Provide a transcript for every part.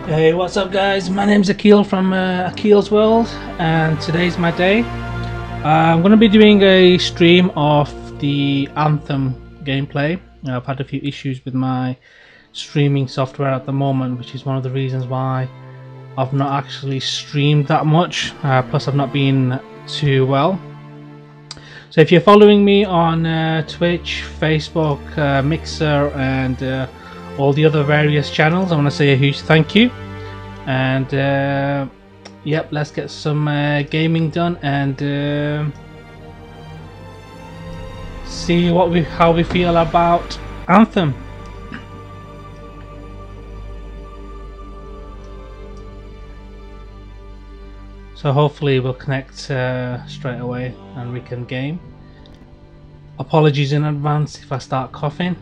Hey, what's up guys? My name's Akil from Akil's World, and today's my day. I'm going to be doing a stream of the Anthem gameplay. I've had a few issues with my streaming software at the moment, which is one of the reasons why I've not actually streamed that much, plus I've not been too well. So if you're following me on Twitch, Facebook, Mixer and all the other various channels, I want to say a huge thank you. And yep, let's get some gaming done and see how we feel about Anthem. So hopefully we'll connect straight away and we can game. Apologies in advance if I start coughing.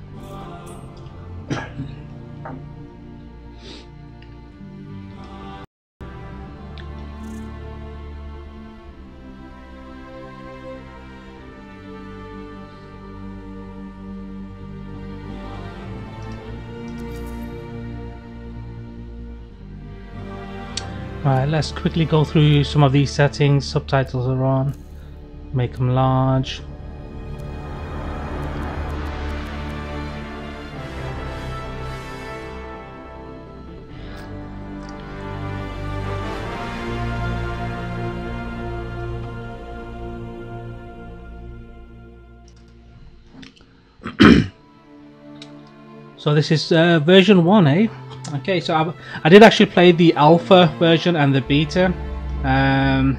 Right, let's quickly go through some of these settings. Subtitles are on. Make them large. So this is version 1, eh? Okay, so I did actually play the alpha version and the beta. I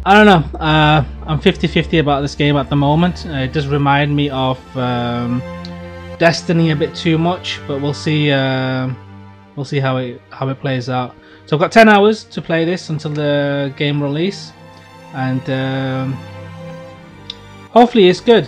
don't know, I'm 50-50 about this game at the moment. It does remind me of Destiny a bit too much, but we'll see how it plays out. So I've got 10 hours to play this until the game release, and hopefully it's good.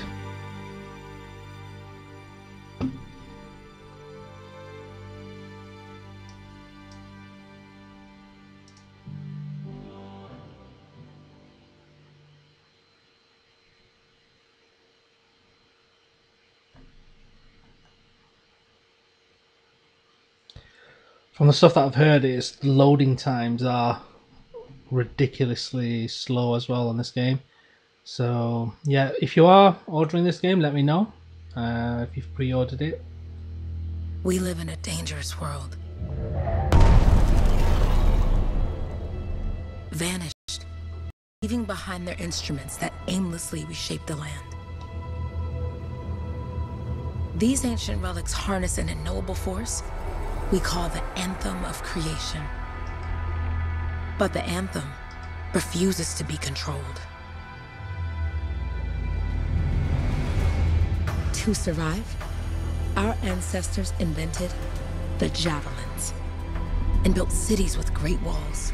From the stuff that I've heard, is loading times are ridiculously slow as well on this game. So yeah, if you are ordering this game, let me know if you've pre-ordered it. We live in a dangerous world. Vanished, leaving behind their instruments that aimlessly reshape the land. These ancient relics harness an unknowable force we call the Anthem of creation. But the Anthem refuses to be controlled. To survive, our ancestors invented the javelins and built cities with great walls.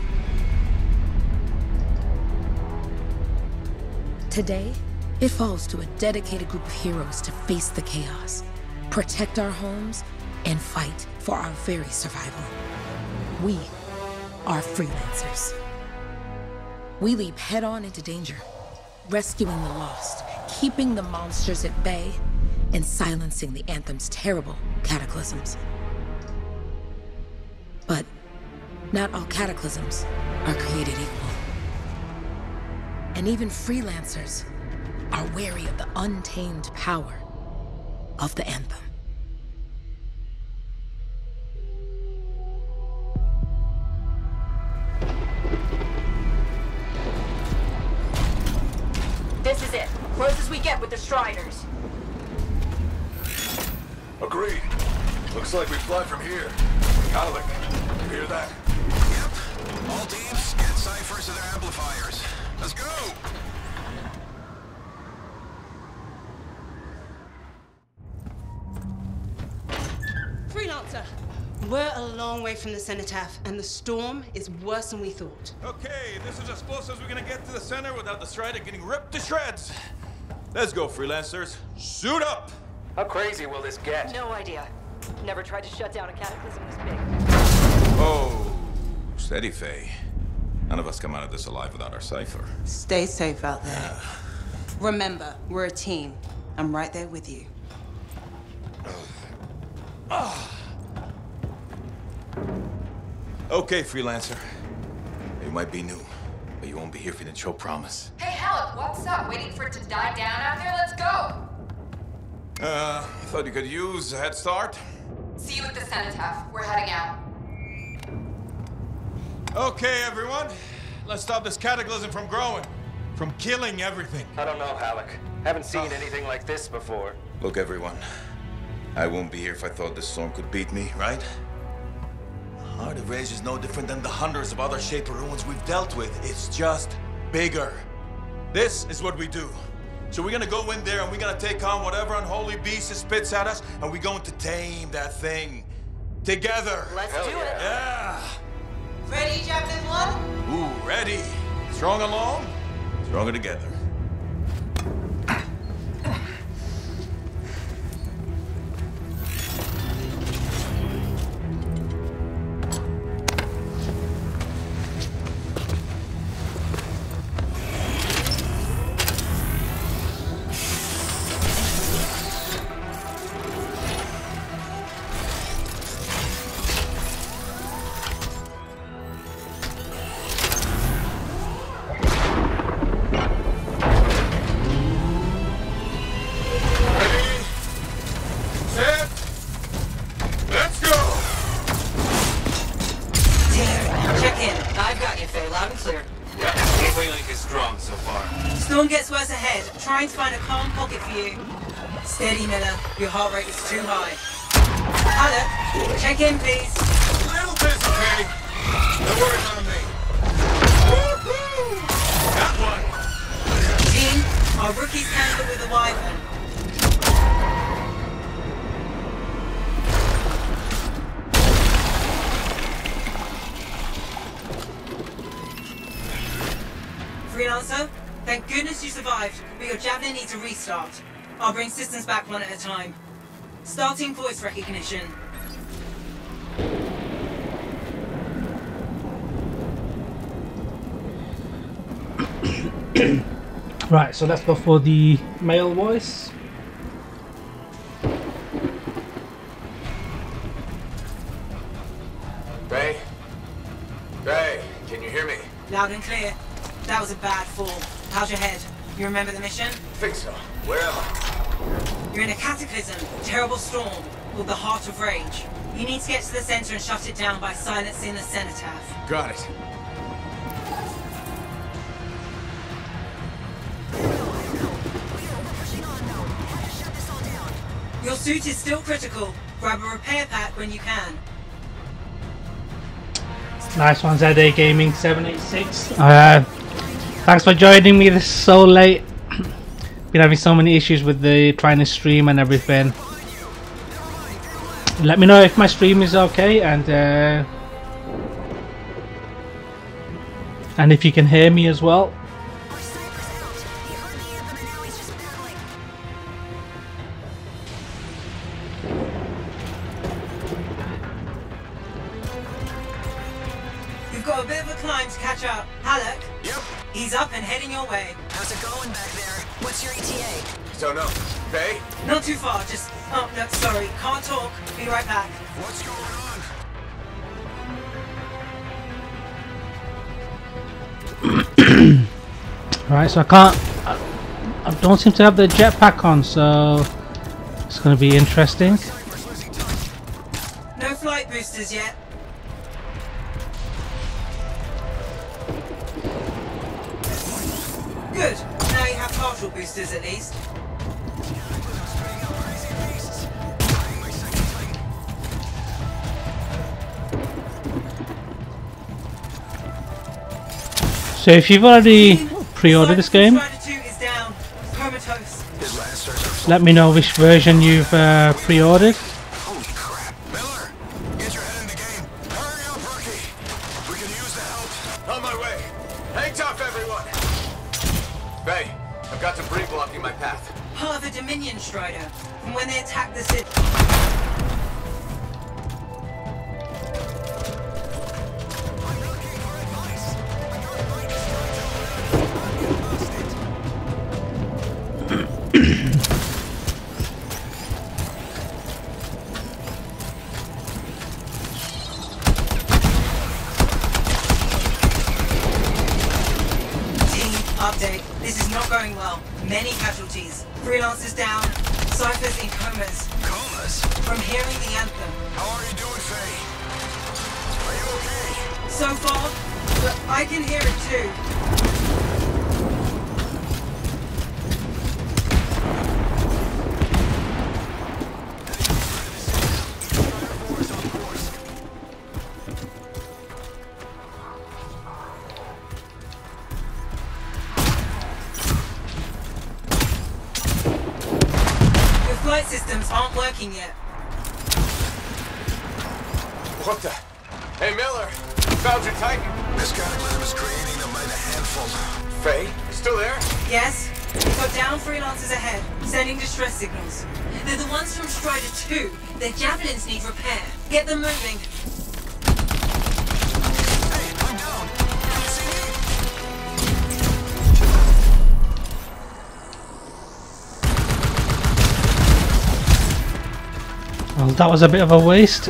Today, it falls to a dedicated group of heroes to face the chaos, protect our homes, and fight for our very survival. We are freelancers. We leap head-on into danger, rescuing the lost, keeping the monsters at bay, and silencing the Anthem's terrible cataclysms. But not all cataclysms are created equal. And even freelancers are wary of the untamed power of the Anthem. This is it. Close as we get with the Striders. Agreed. Looks like we fly from here. Alec, you hear that? Yep. All teams, get ciphers to their amplifiers. Let's go! Freelancer, we're a long way from the cenotaph, and the storm is worse than we thought. Okay, this is as close as we're gonna get to the center without the Strider getting ripped to shreds. Let's go, freelancers. Suit up! How crazy will this get? No idea. Never tried to shut down a cataclysm this big. Oh, steady, Faye. None of us come out of this alive without our cipher. Stay safe out there. Remember, we're a team. I'm right there with you. Okay, freelancer. You might be new, but you won't be here for the show promise. Hey, Helen, what's up? Waiting for it to die down out there? Let's go! Thought you could use a head start. See you at the cenotaph. We're heading out. Okay, everyone. Let's stop this cataclysm from growing. From killing everything. I don't know, Halleck. Haven't seen anything like this before. Look, everyone. I won't be here if I thought this storm could beat me, right? Heart of Rage is no different than the hundreds of other Shaper ruins we've dealt with. It's just bigger. This is what we do. So we're gonna go in there and we're gonna take on whatever unholy beast it spits at us, and we're going to tame that thing. Together. Let's do it. Yeah. Ready, Javelin 1? Ooh, ready. Strong alone, stronger together. Trying to find a calm pocket for you. Steady, Miller. Your heart rate is too high. Hello. Check in, please. A little busy, Kay. No worries on me. Got one. Team, our rookies handle with a wyvern. Freelancer? Thank goodness you survived, but your Javelin needs a restart. I'll bring systems back one at a time. Starting voice recognition. Right, so let's go for the male voice. Ray? Ray, can you hear me? Loud and clear. That was a bad fall. How's your head? You remember the mission? Think so. Where am I? You're in a cataclysm, terrible storm, called the Heart of Rage. You need to get to the center and shut it down by silencing the cenotaph. Got it. Your suit is still critical. Grab a repair pack when you can. Nice one, Gaming 786. Thanks for joining me this so late. Been having so many issues with the trying to stream and everything. Let me know if my stream is okay and if you can hear me as well. You've got a bit of a climb to catch up. Halleck? Yep. He's up and heading your way. How's it going back there? What's your ETA? Don't know. Faye? Not too far, just... Oh, no, sorry. Can't talk. Be right back. What's going on? Right, so I don't seem to have the jetpack on, so it's going to be interesting. No flight boosters yet. Good. Now you have partial boosters at least. So if you've already pre-ordered this game, let me know which version you've pre-ordered. Holy crap. Miller, get your head in the game. Hurry up, rookie. We can use the help. On my way. Hang tough, everyone. Faye, I've got debris blocking my path. Part of a Dominion Strider from when they attacked the city. update. This is not going well. Many casualties. Freelancers down. Cyphers in comas. Comas? From hearing the anthem. How are you doing, Faye? Are you okay? So far, but I can hear it too. Flight systems aren't working yet. What the? Hey, Miller! Found your Titan! This cataclysm is creating them by the handful. Faye, you still there? Yes? We've got down freelancers ahead, sending distress signals. They're the ones from Strider 2. Their javelins need repair. Get them moving. Hey, I'm down! Can you see me? Well, that was a bit of a waste.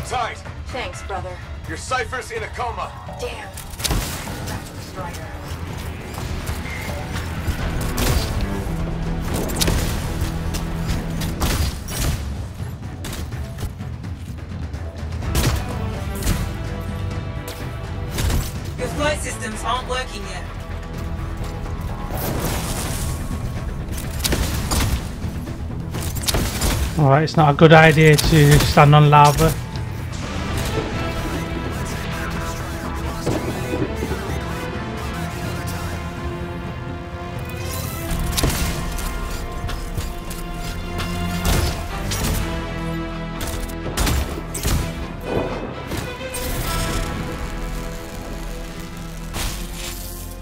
Tight! Thanks, brother. Your Cypher's in a coma. Damn. Back to the Strider. Your flight systems aren't working yet. Alright, it's not a good idea to stand on lava.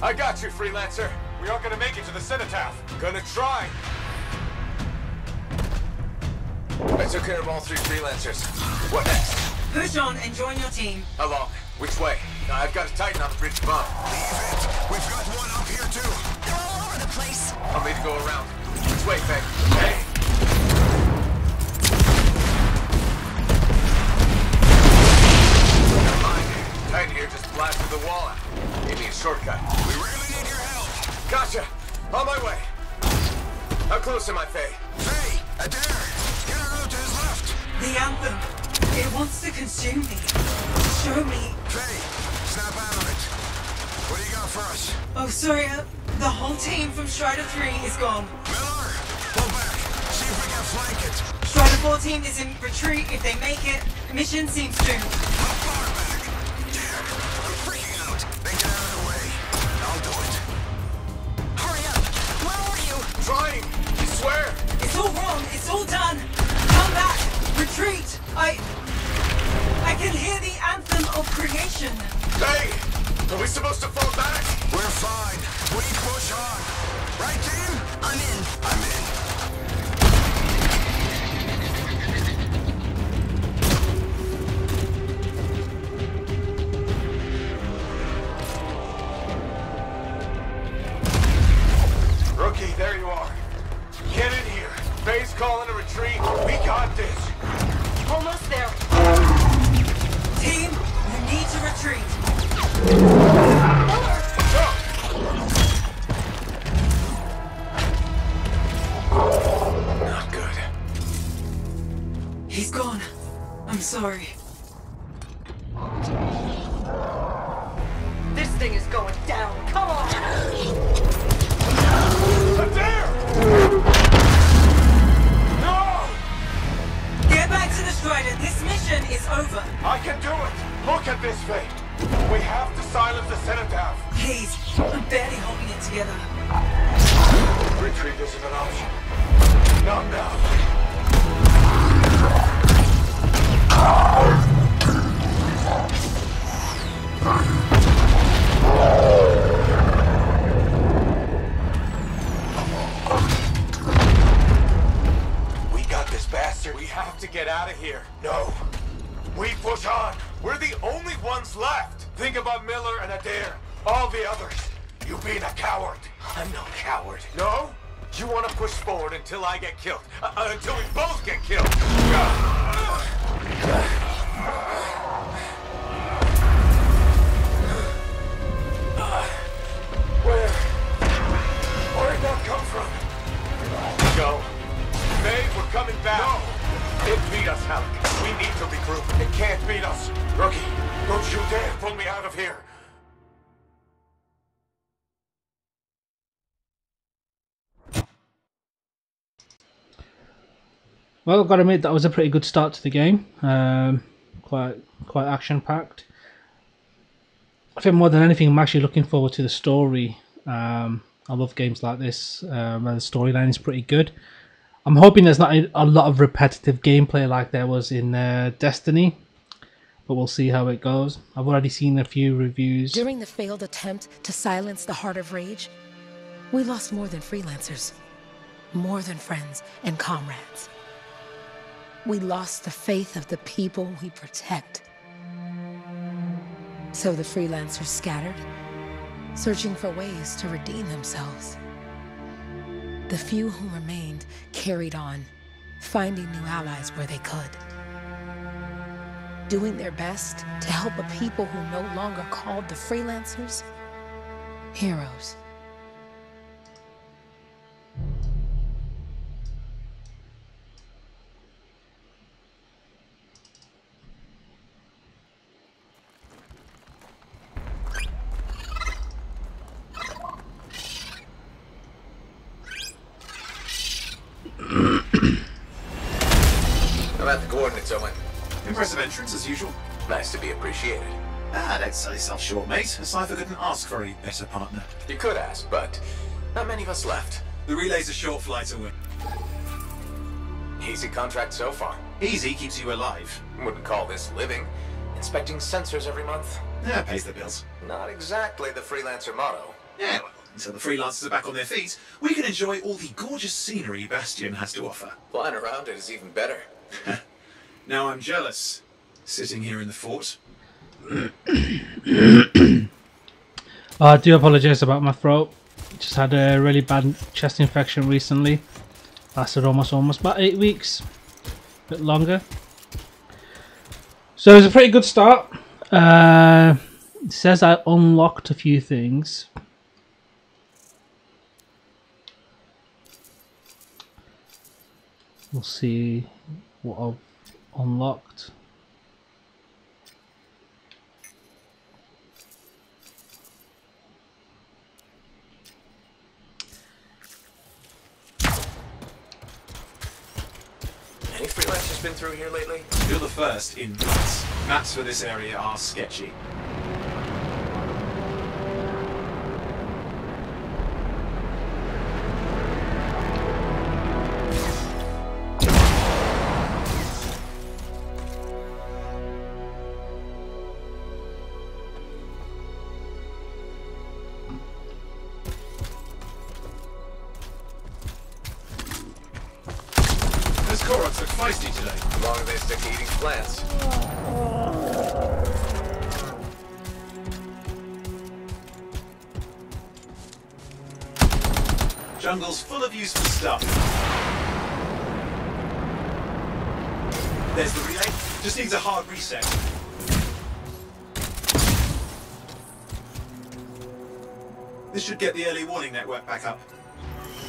I got you, Freelancer. We aren't gonna make it to the cenotaph. Gonna try. I took care of all 3 Freelancers. What next? Push on and join your team. How long? Which way? I've got a Titan on the bridge above. Leave it! We've got one up here, too! They're all over the place. I'll need to go around. Which way, Faye? Hey! Never mind. Titan here just blasted the wall out. Gave me a shortcut. We really need your help! Gotcha! On my way! How close am I, Faye? Faye! Adair! Get her out to his left! The anthem. It wants to consume me. Show me. Faye! Snap out of it! What do you got for us? Oh, sorry. The whole team from Strider 3 is gone. Miller! Pull back! See if we can flank it! Strider 4 team is in retreat if they make it. Mission seems doomed. How far back? Damn! I'm freaking out! Then get out of the way. I'll do it. Hurry up. Where are you? Trying! I swear! It's all wrong. It's all done. Come back. Retreat. I can hear the anthem of creation. Hey! Are we supposed to fall back? We're fine. We push on. Right, team? I'm in. I'm in. Rookie, there you are. Get in here. Faye's calling a retreat. We got this. Almost there. Team, you need to retreat. Not good. He's gone. I'm sorry. This thing is going down. Come on! Adair! No! Get back to the Strider. This mission is over. I can do it! Look at this thing! We have to silence the Cenotaph! Please, I'm barely holding it together. Retreat isn't an option. Not now. We got this bastard. We have to get out of here. No. We push on. We're the only ones left. Think about Miller and Adair. All the others. You being a coward. I'm no coward. No? You want to push forward until I get killed. Until we both get killed. Where'd that come from? Go. May, we're coming back. No! It beat us, Halleck. We need to regroup. It can't beat us. Rookie, don't you dare pull me out of here. Well, I've got to admit that was a pretty good start to the game. Quite action-packed. I think more than anything, I'm actually looking forward to the story. I love games like this, and the storyline is pretty good. I'm hoping there's not a lot of repetitive gameplay like there was in Destiny, but we'll see how it goes. I've already seen a few reviews. During the failed attempt to silence the Heart of Rage, we lost more than freelancers, more than friends and comrades. We lost the faith of the people we protect. So the freelancers scattered, searching for ways to redeem themselves. The few who remained carried on, finding new allies where they could. Doing their best to help a people who no longer called the freelancers heroes. About the coordinates, Owen. Impressive entrance, as usual. Nice to be appreciated. Don't sell yourself short, mate. A cipher couldn't ask for a better partner. You could ask, but not many of us left. The relay's a short flight away. Easy contract so far. Easy keeps you alive. Wouldn't call this living. Inspecting sensors every month. Yeah, pays the bills. Not exactly the freelancer motto. Yeah, well, until the freelancers are back on their feet, we can enjoy all the gorgeous scenery Bastion has to offer. Flying around it is even better. Now I'm jealous, sitting here in the fort. I do apologise about my throat. Just had a really bad chest infection recently. Lasted almost about 8 weeks. A bit longer. So it was a pretty good start. It says I unlocked a few things. We'll see what I've unlocked. Any freelancers been through here lately? You're the first in months. Maps for this area are sketchy. Those Koroks look feisty today. As long as they stick to eating plants. Jungle's full of useful stuff. There's the relay. Just needs a hard reset. This should get the early warning network back up.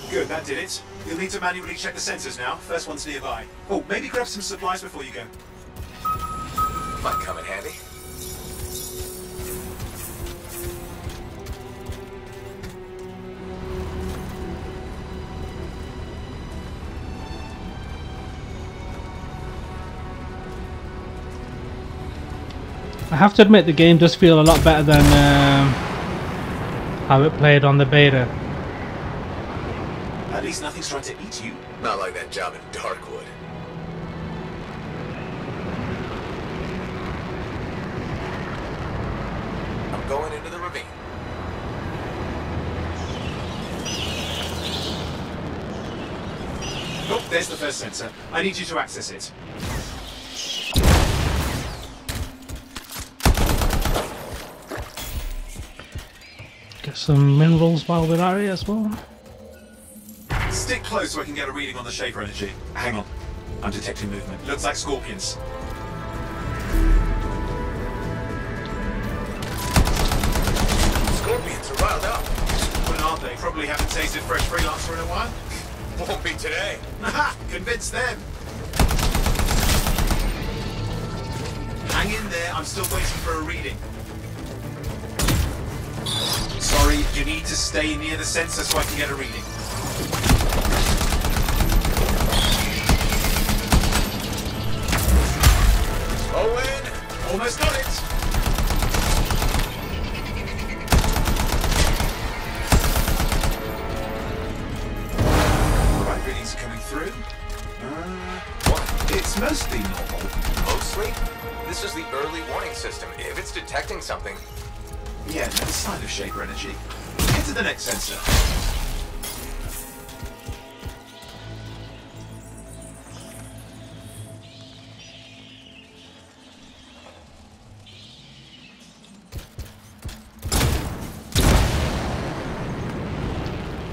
Good, that did it. You'll need to manually check the sensors now. First one's nearby. Oh, maybe grab some supplies before you go. Might come in handy. I have to admit the game does feel a lot better than how it played on the beta. At least nothing's trying to eat you. Not like that job in Darkwood. I'm going into the ravine. Oh, there's the first sensor. I need you to access it. Get some minerals while we're at it as well. Stick close so I can get a reading on the Shaper energy. Hang on. I'm detecting movement. Looks like scorpions. Scorpions are riled up. Well, aren't they? Probably haven't tasted fresh freelancer in a while. Won't be today. Aha! Convince them! Hang in there, I'm still waiting for a reading. Sorry, you need to stay near the sensor so I can get a reading. Owen! Almost got it! Alright, readings are coming through. What? It's mostly normal. Mostly? This is the early warning system. If it's detecting something... Yeah, no sign of Shaper energy. Get to the next sensor.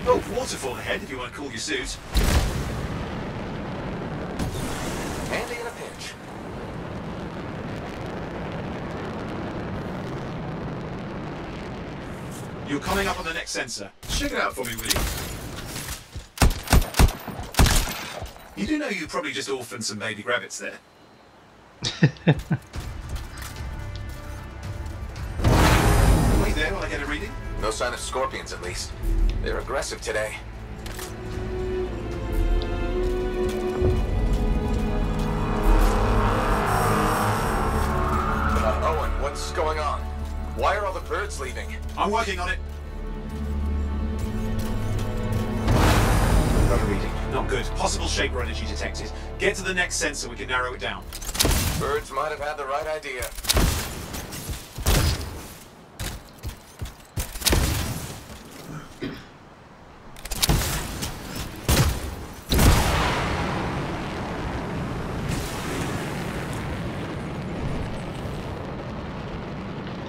Oh, waterfall ahead if you want to cool your suit. Handy in a pinch. You're coming up on the next sensor. Check it out for me, will you? You do know you probably just orphaned some baby rabbits there. Wait there while I get a reading. No sign of scorpions, at least. They're aggressive today. Owen, what's going on? Why are all the birds leaving? I'm working on it. Got a reading. Not good. Possible Shaper energy detected. Get to the next sensor, we can narrow it down. Birds might have had the right idea.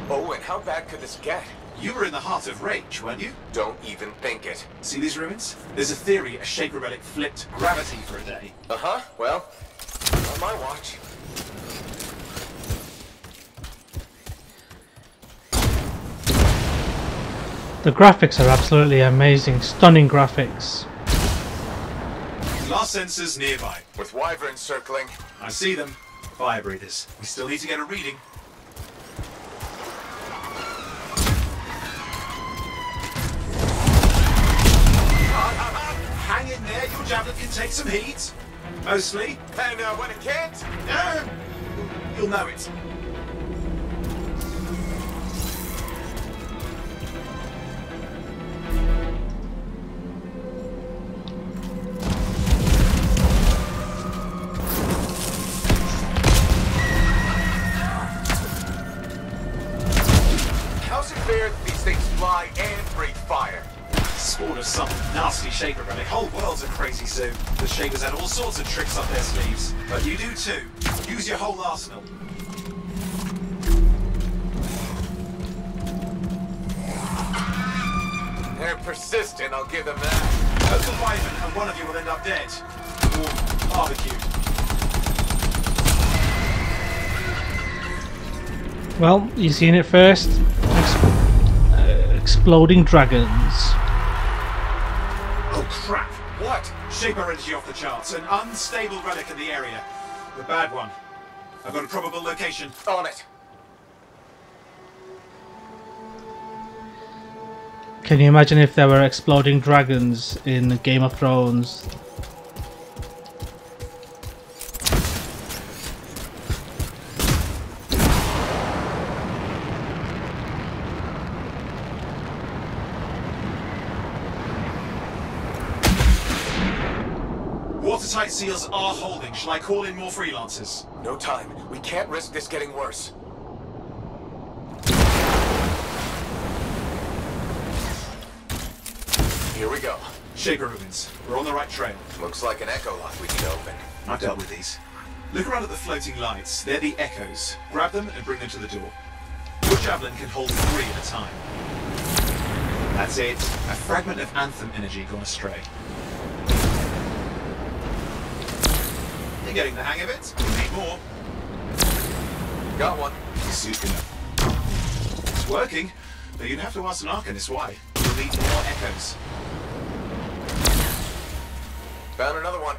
Owen, how bad could this get? You were in the heart of Rage, weren't you? Don't even think it. See these ruins? There's a theory a Shaper relic flipped gravity for a day. Uh-huh, well, on my watch. The graphics are absolutely amazing, stunning graphics. Last sensors nearby. With wyverns circling. I see them. Fire breathers. We still need to get a reading. Hang in there, your javelin can take some heat. Mostly. And when it can't? You'll know it. How's it fair that these things fly and breathe fire? Spawn of some nasty Shaper relic. Whole world's a crazy zoo. The Shapers had all sorts of tricks up their sleeves. But you do too. Use your whole arsenal. They're persistent, I'll give them that. Poke a wyvern and one of you will end up dead. Or barbecued. Well, you've seen it first. Exploding dragons. Oh crap! What? Shaper energy off the charts. An unstable relic in the area. The bad one. I've got a probable location. On it. Can you imagine if there were exploding dragons in Game of Thrones? watertight seals are holding. Shall I call in more freelancers? No time. We can't risk this getting worse. Here we go. Shaper ruins. We're on the right trail. Looks like an echo lock we can open. I've dealt with these. Look around at the floating lights. They're the echoes. Grab them and bring them to the door. Your javelin can hold 3 at a time. That's it. A fragment of Anthem energy gone astray. You're getting the hang of it. We'll need more. Got one. Suit enough. It's working, but you'd have to ask an Arcanist why. You'll need more echoes. Found another one.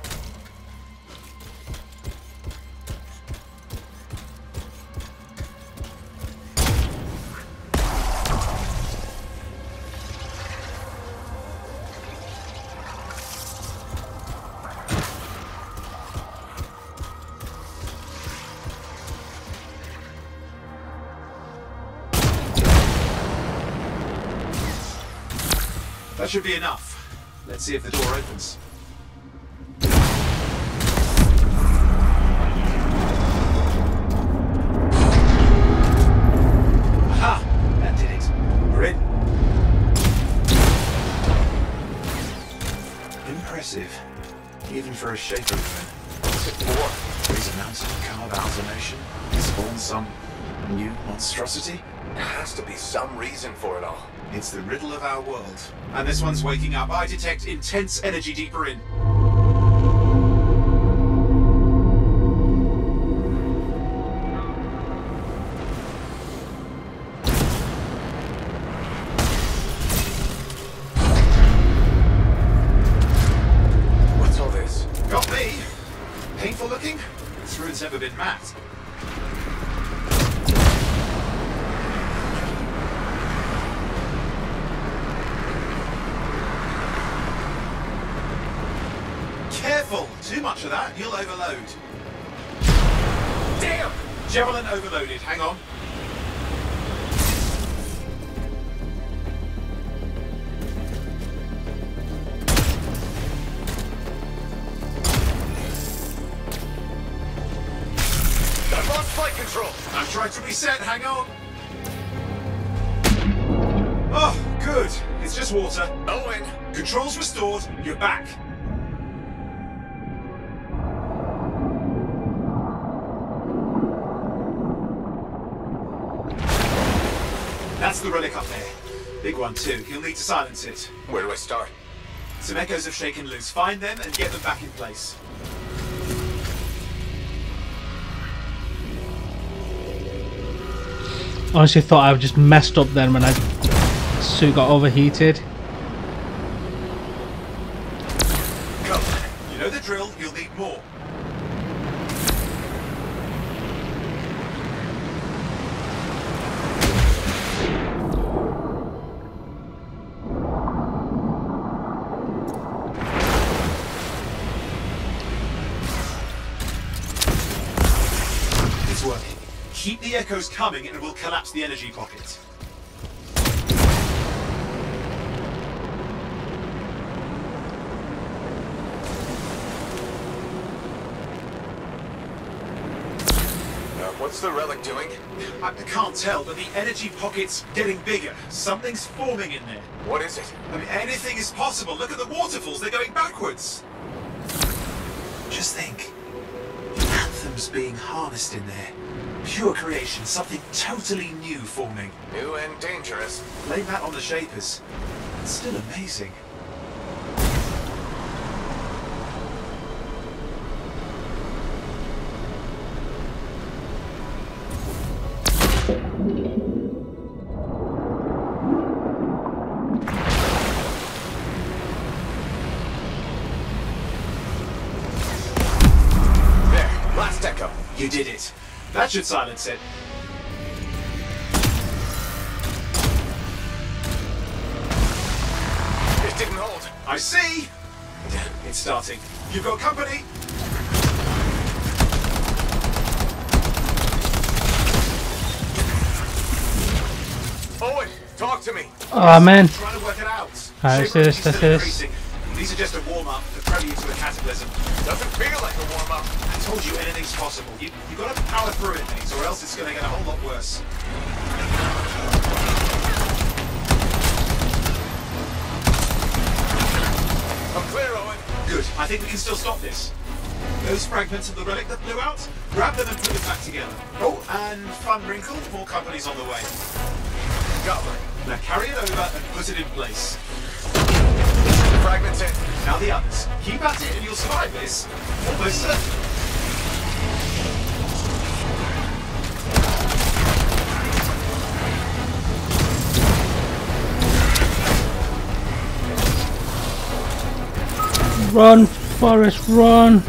That should be enough. Let's see if the door opens. Aha! That did it. We're in. Impressive. Even for a shaper ruin. What's it for? Raise a mountain, carve out an ocean, spawn some new monstrosity. There has to be some reason for it all. It's the riddle of our world. And this one's waking up. I detect intense energy deeper in. What's all this? Got me. Painful looking? This ruin's never been mapped. Careful! Too much of that, you'll overload. Damn! Javelin overloaded, hang on. I've lost flight control! I'm trying to reset, hang on. Oh, good. It's just water. Owen! Controls restored, you're back. That's the relic up there. Big one too. You'll need to silence it. Where do I start? Some echoes have shaken loose. Find them and get them back in place. Honestly thought I just messed up then when I suit got overheated. Go. You know the drill, you'll need more. It's working. Keep the echoes coming and it will collapse the energy pocket. What's the relic doing? I can't tell, but the energy pocket's getting bigger. Something's forming in there. What is it? I mean, anything is possible. Look at the waterfalls, they're going backwards. Just think. Anthem's being harnessed in there. Pure creation, something totally new forming. New and dangerous. Blame that on the Shapers. It's still amazing. Last echo. You did it. That should silence it. It didn't hold. I see. It's starting. You've got company. Owen, talk to me. Oh man. Trying to work it out. Alright, let's do this, let's do this. These are just a warm-up. The throw you to a cataclysm. Doesn't feel like a warm-up. I told you anything's possible. You got to power through it, mate, or else it's going to get a whole lot worse. I'm clear, Owen. Good. I think we can still stop this. Those fragments of the relic that blew out, grab them and put it back together. Oh, and fun wrinkle, more companies on the way. Got one. Now carry it over and put it in place. Fragments in. Now the others. Keep at it and you'll survive this. Almost certain. Run, Forrest, run!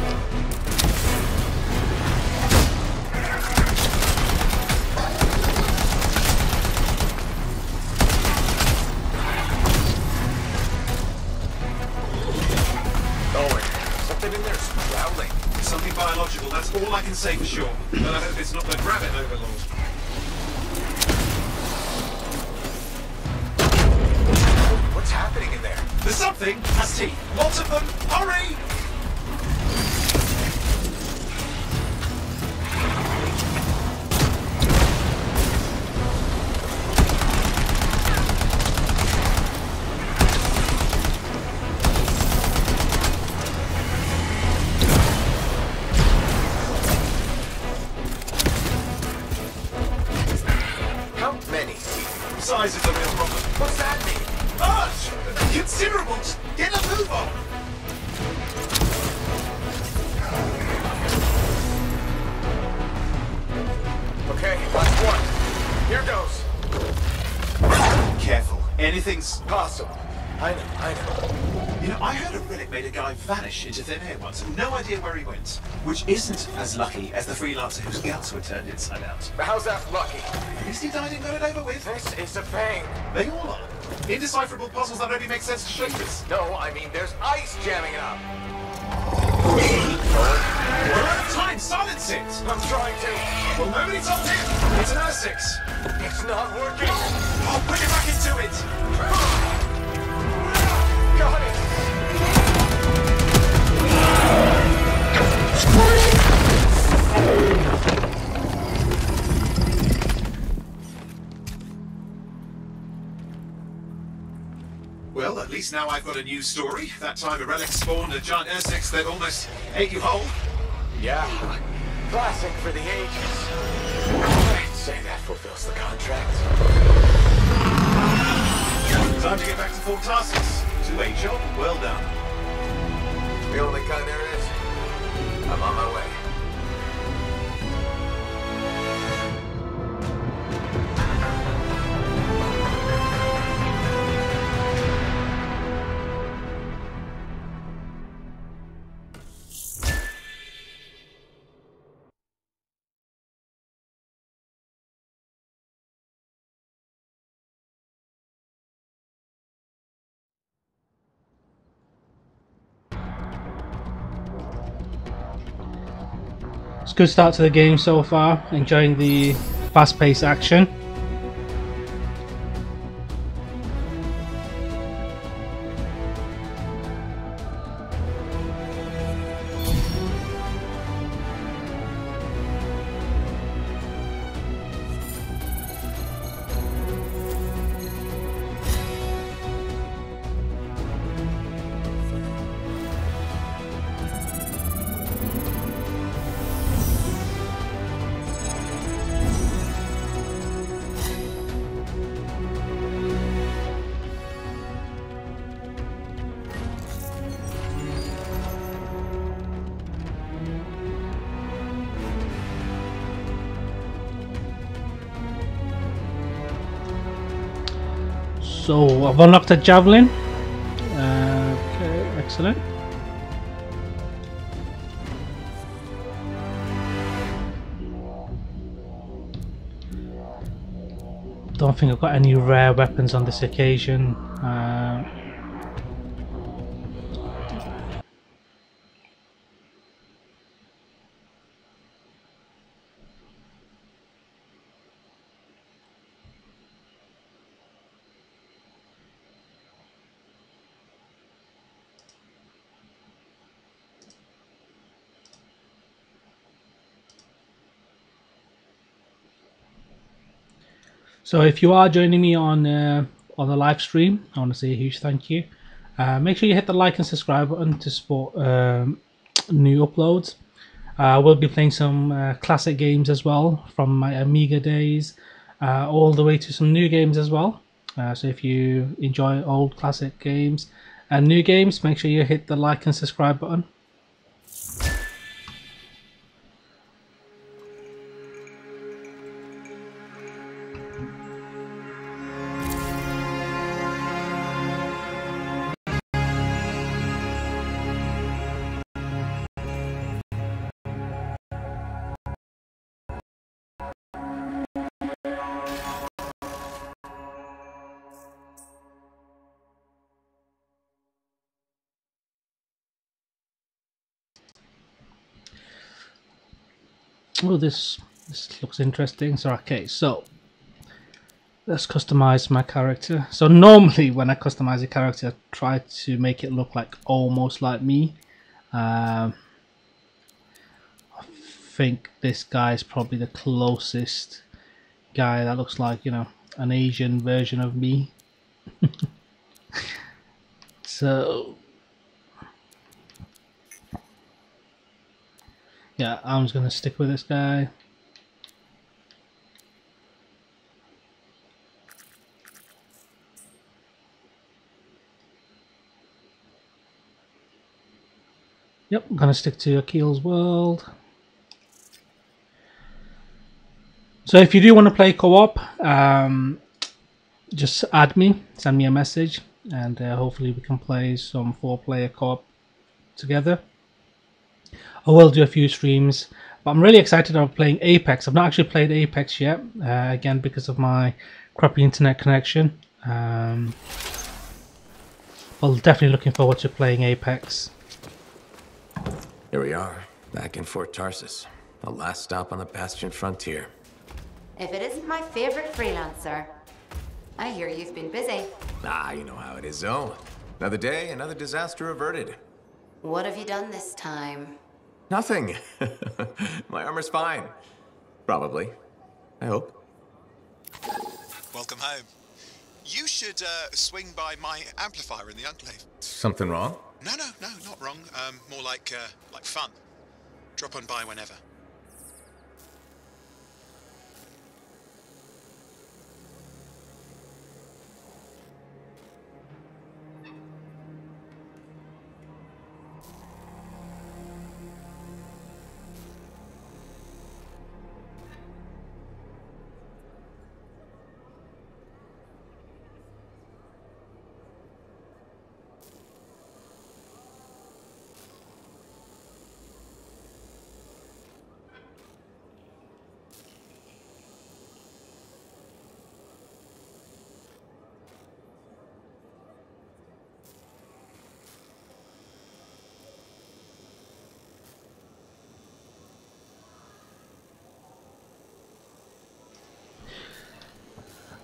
That's all I can say for sure. But I hope it's not the Gravit Overlord. What's happening in there? There's something has teeth. Lots of them. Hurry! Size is the real problem. What's that mean? Large! Considerable! Get a move on! Okay, last one. Here goes. Careful. Anything's possible. I know. You know, I heard a relic made a guy vanish into thin air once. No idea where he went. Which isn't as lucky as the freelancer whose guts were turned inside out. How's that lucky? At least he died and got it over with. This is a pain. They all are. Indecipherable puzzles that only make sense to shapers. No, I mean there's ice jamming it up. We're out of time. Silence it. I'm trying to. Well, nobody told him. It's an R6. It's not working. I'll put it back into it. Got it. Well, at least now I've got a new story. That time a relic spawned a giant R6 that almost ate you whole. Yeah, classic for the ages. I'd say that fulfills the contract. Time to get back to full tasks. To a job well done. The only kind there is. I'm on my way. It's a good start to the game so far, enjoying the fast-paced action. So I've unlocked a javelin. Okay, excellent. Don't think I've got any rare weapons on this occasion. So if you are joining me on the live stream, I want to say a huge thank you. Make sure you hit the like and subscribe button to support new uploads. We'll be playing some classic games as well, from my Amiga days all the way to some new games as well. So if you enjoy old classic games and new games, make sure you hit the like and subscribe button. Oh, this looks interesting. So okay, so let's customize my character. So normally when I customize a character, I try to make it look like almost like me. I think this guy is probably the closest guy that looks like, you know, an Asian version of me. So yeah, I'm just gonna stick with this guy. Yep, I'm gonna stick to Akil's world. So if you do want to play co-op, just add me, send me a message, and hopefully we can play some 4-player co-op together. I will do a few streams, but I'm really excited about playing Apex. I've not actually played Apex yet, again because of my crappy internet connection. Well, definitely looking forward to playing Apex. Here we are, back in Fort Tarsus, the last stop on the Bastion frontier. If it isn't my favorite freelancer. I hear you've been busy. Ah, you know how it is, Zoe. Another day, another disaster averted. What have you done this time? Nothing. My armor's fine. Probably. I hope. Welcome home. You should swing by my amplifier in the Enclave. Something wrong? No, not wrong. More like fun. Drop on by whenever.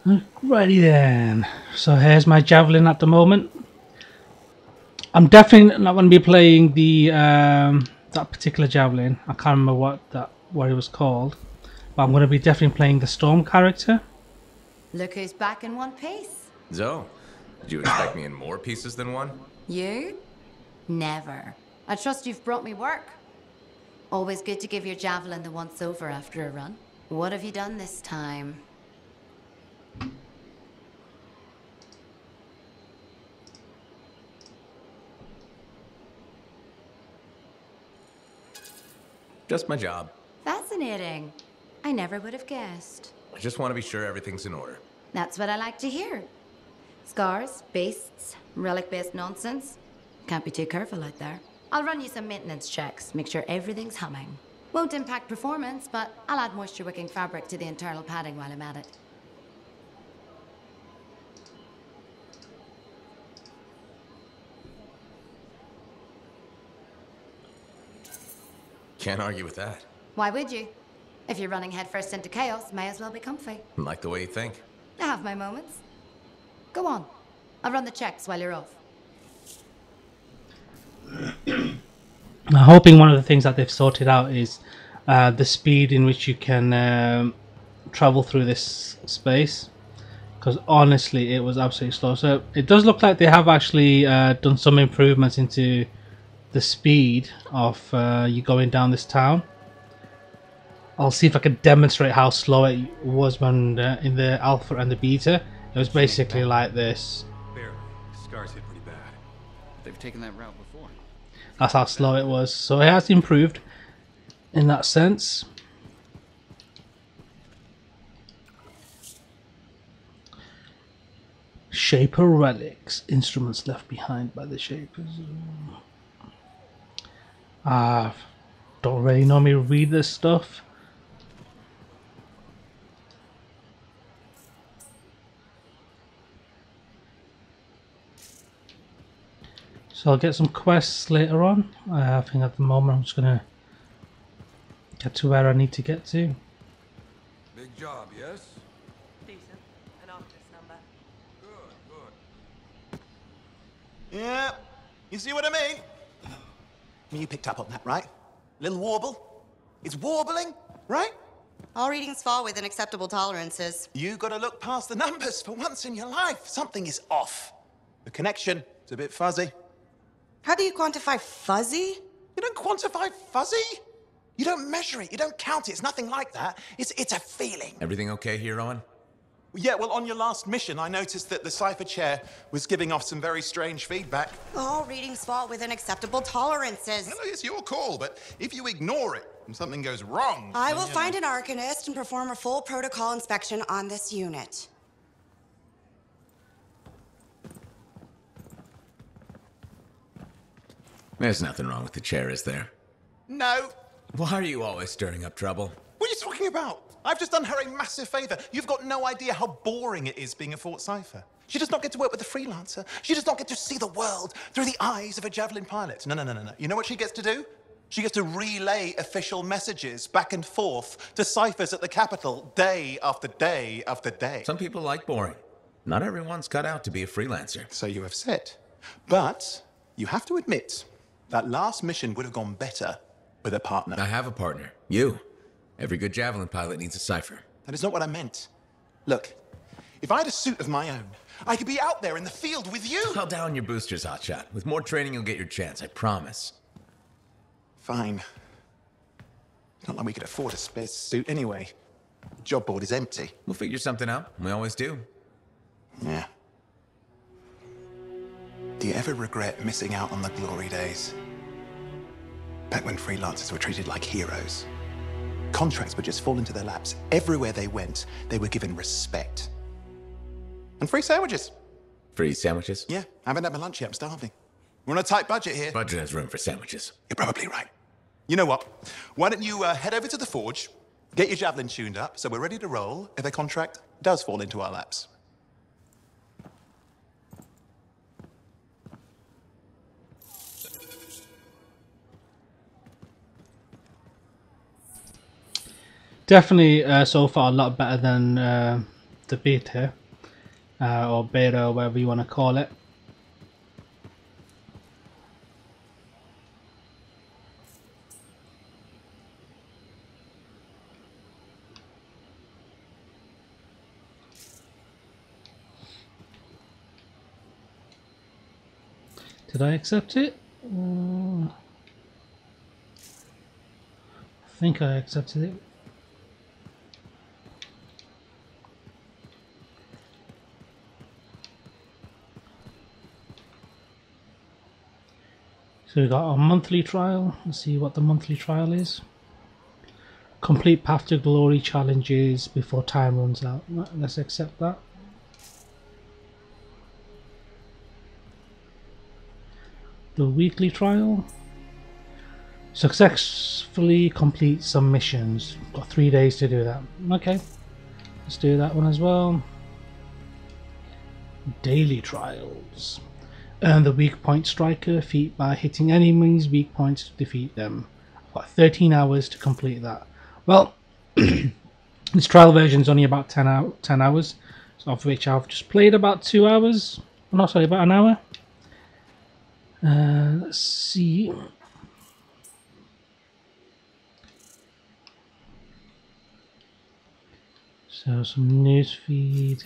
Alrighty then. So here's my javelin at the moment. I'm definitely not going to be playing the that particular javelin. I can't remember what it was called, but I'm going to be definitely playing the Storm character. Look who's back in one piece. Zoe, did you expect me in more pieces than one? You? Never. I trust you've brought me work. Always good to give your javelin the once over after a run. What have you done this time? Just my job. Fascinating. I never would have guessed. I just want to be sure everything's in order. That's what I like to hear. Scars, beasts, relic-based nonsense. Can't be too careful out there. I'll run you some maintenance checks, make sure everything's humming. Won't impact performance, but I'll add moisture-wicking fabric to the internal padding while I'm at it. Can't argue with that. Why would you? If you're running headfirst into chaos, may as well be comfy. Like the way you think. I have my moments. Go on. I'll run the checks while you're off. I'm hoping one of the things that they've sorted out is the speed in which you can travel through this space. because honestly it was absolutely slow. So it does look like they have actually done some improvements into the speed of you going down this town. I'll see if I can demonstrate how slow it was when in the alpha and the beta. It was basically like this. Barely. Scars hit pretty bad. They've taken that route before. That's how slow it was. So it has improved in that sense. Shaper relics, instruments left behind by the Shapers. Don't really normally read this stuff. So I'll get some quests later on. I think at the moment I'm just gonna get to where I need to get to. Big job, yes? Decent. An office number. Good, good. Yeah, you see what I mean? You picked up on that, right? Little warble? It's warbling, right? All readings fall within acceptable tolerances. You gotta look past the numbers for once in your life. Something is off. The connection is a bit fuzzy. How do you quantify fuzzy? You don't quantify fuzzy? You don't measure it, you don't count it, it's nothing like that. It's a feeling. Everything okay here, Owen? Yeah, well, on your last mission, I noticed that the cipher chair was giving off some very strange feedback. All readings fall within acceptable tolerances. Well, it's your call, but if you ignore it and something goes wrong... I will find an arcanist and perform a full protocol inspection on this unit. There's nothing wrong with the chair, is there? No. Why are you always stirring up trouble? What are you talking about? I've just done her a massive favor. You've got no idea how boring it is being a Fort Cipher. She does not get to work with a freelancer. She does not get to see the world through the eyes of a Javelin pilot. No. You know what she gets to do? She gets to relay official messages back and forth to ciphers at the capital day after day after day. Some people like boring. Not everyone's cut out to be a freelancer. So you have said. But you have to admit, that last mission would have gone better with a partner. I have a partner. You. Every good Javelin pilot needs a cipher. That is not what I meant. Look, if I had a suit of my own, I could be out there in the field with you. Hold down your boosters, hotshot. With more training, you'll get your chance, I promise. Fine. Not like we could afford a spare suit anyway. Job board is empty. We'll figure something out. We always do. Yeah. Do you ever regret missing out on the glory days? Back when freelancers were treated like heroes. Contracts would just fall into their laps. Everywhere they went, they were given respect. And free sandwiches. Free sandwiches? Yeah, I haven't had my lunch yet, I'm starving. We're on a tight budget here. Budget has room for sandwiches. You're probably right. You know what? Why don't you head over to the forge, get your Javelin tuned up, so we're ready to roll if a contract does fall into our laps. Definitely so far a lot better than the beta or beta or whatever you want to call it. Did I accept it? I think I accepted it. So we got a monthly trial. Let's see what the monthly trial is. Complete Path to Glory challenges before time runs out. Let's accept that. The weekly trial. Successfully complete some missions. Got 3 days to do that. Okay. Let's do that one as well. Daily trials. Earn the weak point striker feat by hitting enemies' weak points to defeat them. I've got 13 hours to complete that. Well, this trial version is only about 10 hours, so of which I've just played about 2 hours. Oh, no, sorry, about an hour. Let's see. So some news feed.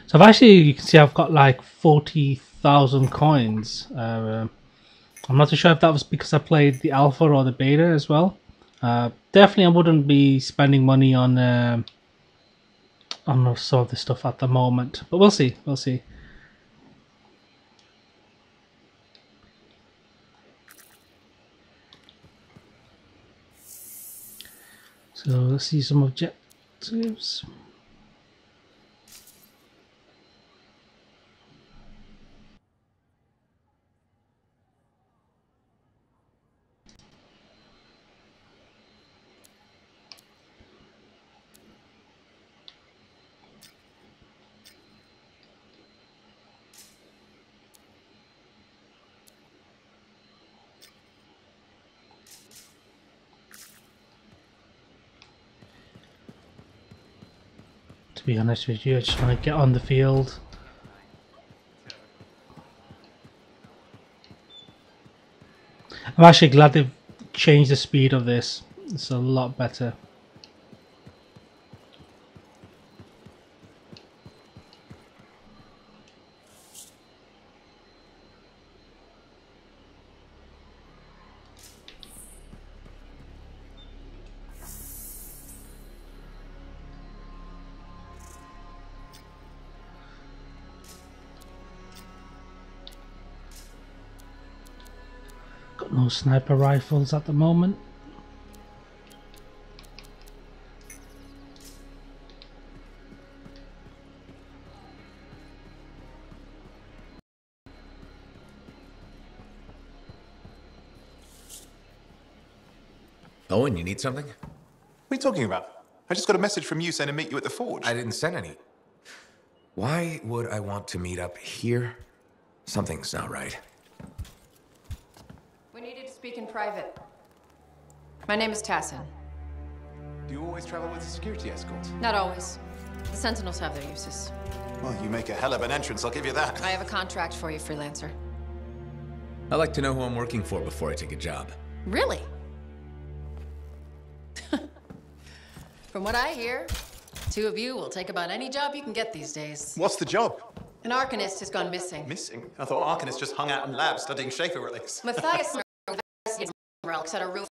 So I've actually, you can see I've got like 40,000 coins. I'm not too sure if that was because I played the alpha or the beta as well. Definitely I wouldn't be spending money on some of the stuff at the moment, but we'll see, we'll see. So let's see some objectives. To be honest with you, I just want to get on the field. I'm actually glad they've changed the speed of this. It's a lot better. Got no sniper rifles at the moment. Owen, you need something? What are you talking about? I just got a message from you saying to meet you at the forge. I didn't send any. Why would I want to meet up here? Something's not right. We needed to speak in private. My name is Tassin. Do you always travel with a security escort? Not always. The Sentinels have their uses. Well, you make a hell of an entrance, I'll give you that. I have a contract for you, freelancer. I like to know who I'm working for before I take a job. Really? From what I hear, two of you will take about any job you can get these days. What's the job? An Arcanist has gone missing. Missing? I thought Arcanists just hung out in labs studying Schaefer relics. Matthias relics at a roof.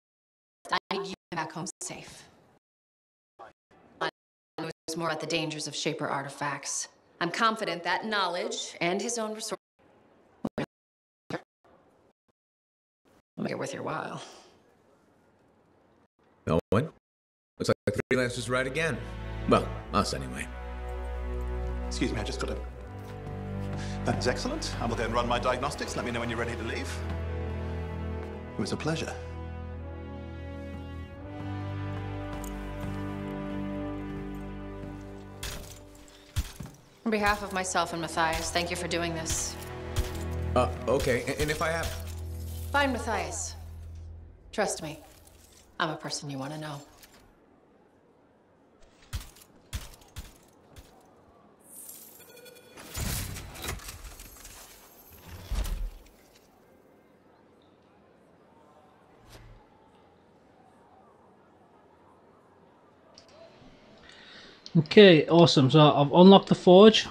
I need you back home safe. I knows more about the dangers of Shaper artifacts. I'm confident that knowledge and his own resources will make it worth your while. Owen? Looks like the freelancers right again. Well, us anyway. Excuse me, I just got to... That is excellent. I will go and run my diagnostics. Let me know when you're ready to leave. It was a pleasure. On behalf of myself and Matthias, thank you for doing this. Okay, and if I have... Fine, Matthias. Trust me, I'm a person you want to know. Okay, awesome. So I've unlocked the forge,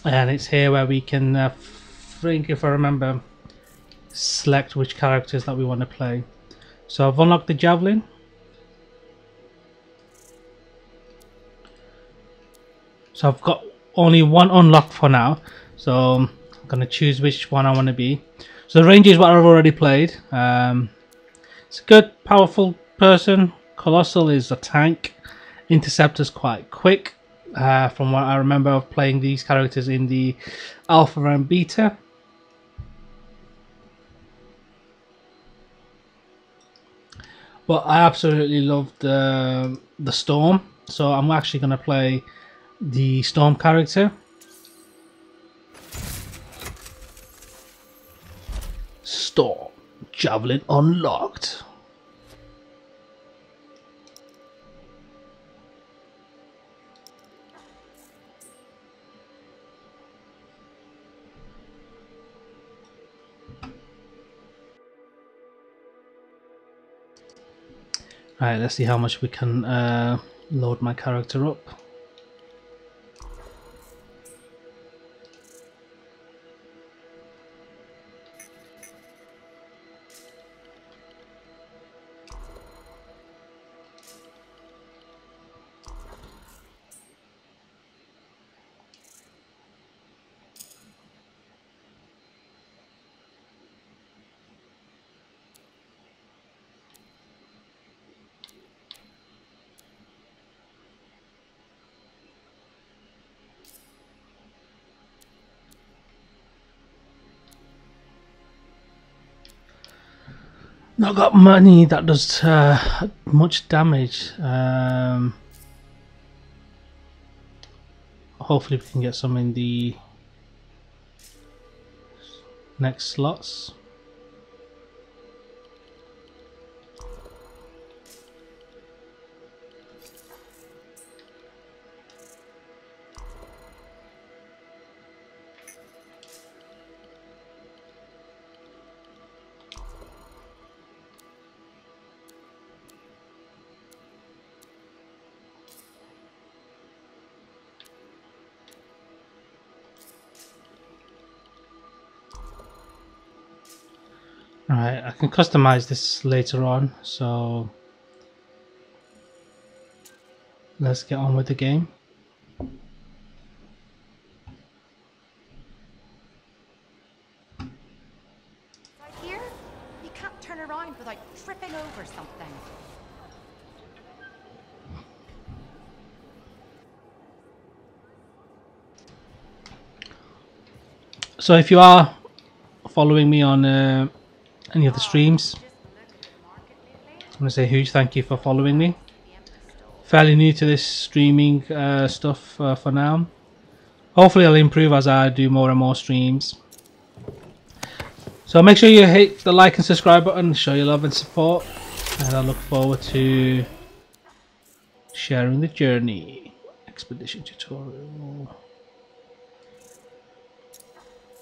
and it's here where we can, I think if I remember, select which characters that we want to play. So I've unlocked the javelin. So I've got only one unlocked for now. So I'm gonna choose which one I want to be. So the ranger is what I've already played. It's a good, powerful person. Colossal is a tank. Interceptor's quite quick. From what I remember of playing these characters in the alpha and beta. But I absolutely love the Storm, so I'm actually going to play the Storm character. Storm, javelin unlocked. Alright, let's see how much we can load my character up. not got money that does much damage. Hopefully we can get some in the next slots. Alright, I can customize this later on, so let's get on with the game. Right here, you can't turn around without tripping over something. So if you are following me on any of the streams, I want to say a huge thank you for following me. Fairly new to this streaming stuff for now. Hopefully I'll improve as I do more and more streams. So make sure you hit the like and subscribe button, show your love and support, and I look forward to sharing the journey. Expedition tutorial.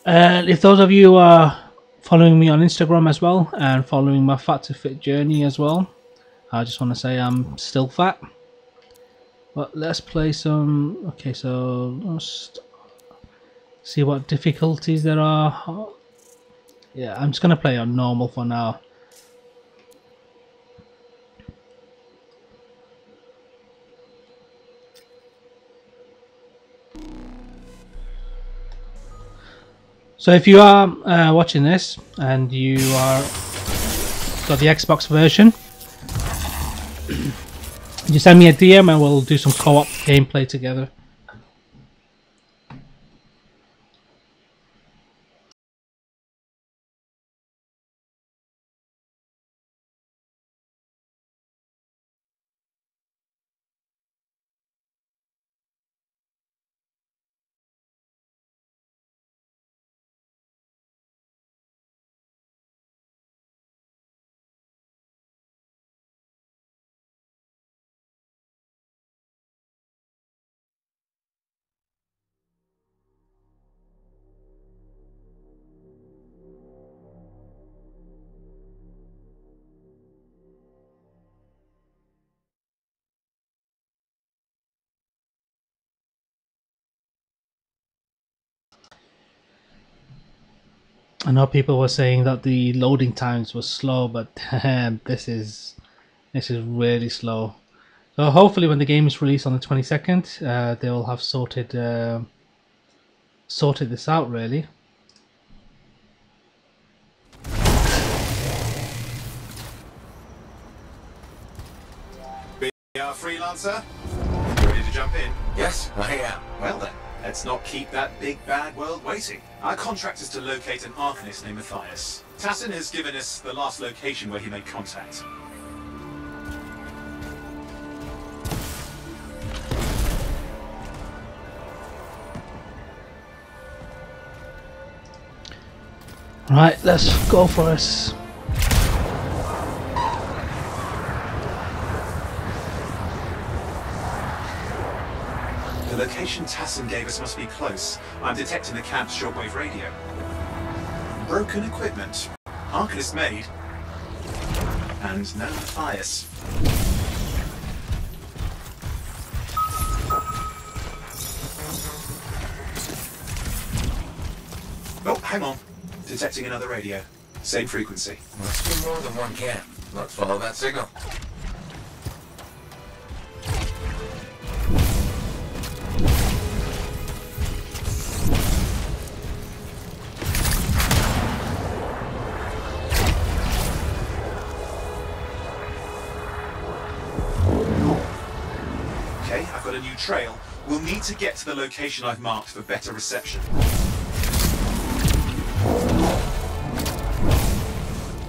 And if those of you are following me on Instagram as well and following my Fat to Fit journey as well, I just want to say I'm still fat. But let's play some. Okay, so let's see what difficulties there are. Yeah, I'm just gonna play on normal for now. So if you are watching this and you are got the Xbox version, you send me a DM and we'll do some co-op gameplay together. I know people were saying that the loading times were slow, but this is really slow. So hopefully when the game is released on the 22nd, they will have sorted this out really. Freelancer, you ready to jump in? Yes, I am. Well then, let's not keep that big bad world waiting. Our contract is to locate an Arcanist named Matthias. Tassin has given us the last location where he made contact. Right, let's go for us. The location Tassin gave us must be close. I'm detecting the camp's shortwave radio. Broken equipment. Arcanist made. And no Matthias. Oh, hang on. Detecting another radio. Same frequency. Must be more than one camp. Let's follow that signal. Okay, I've got a new trail. We'll need to get to the location I've marked for better reception.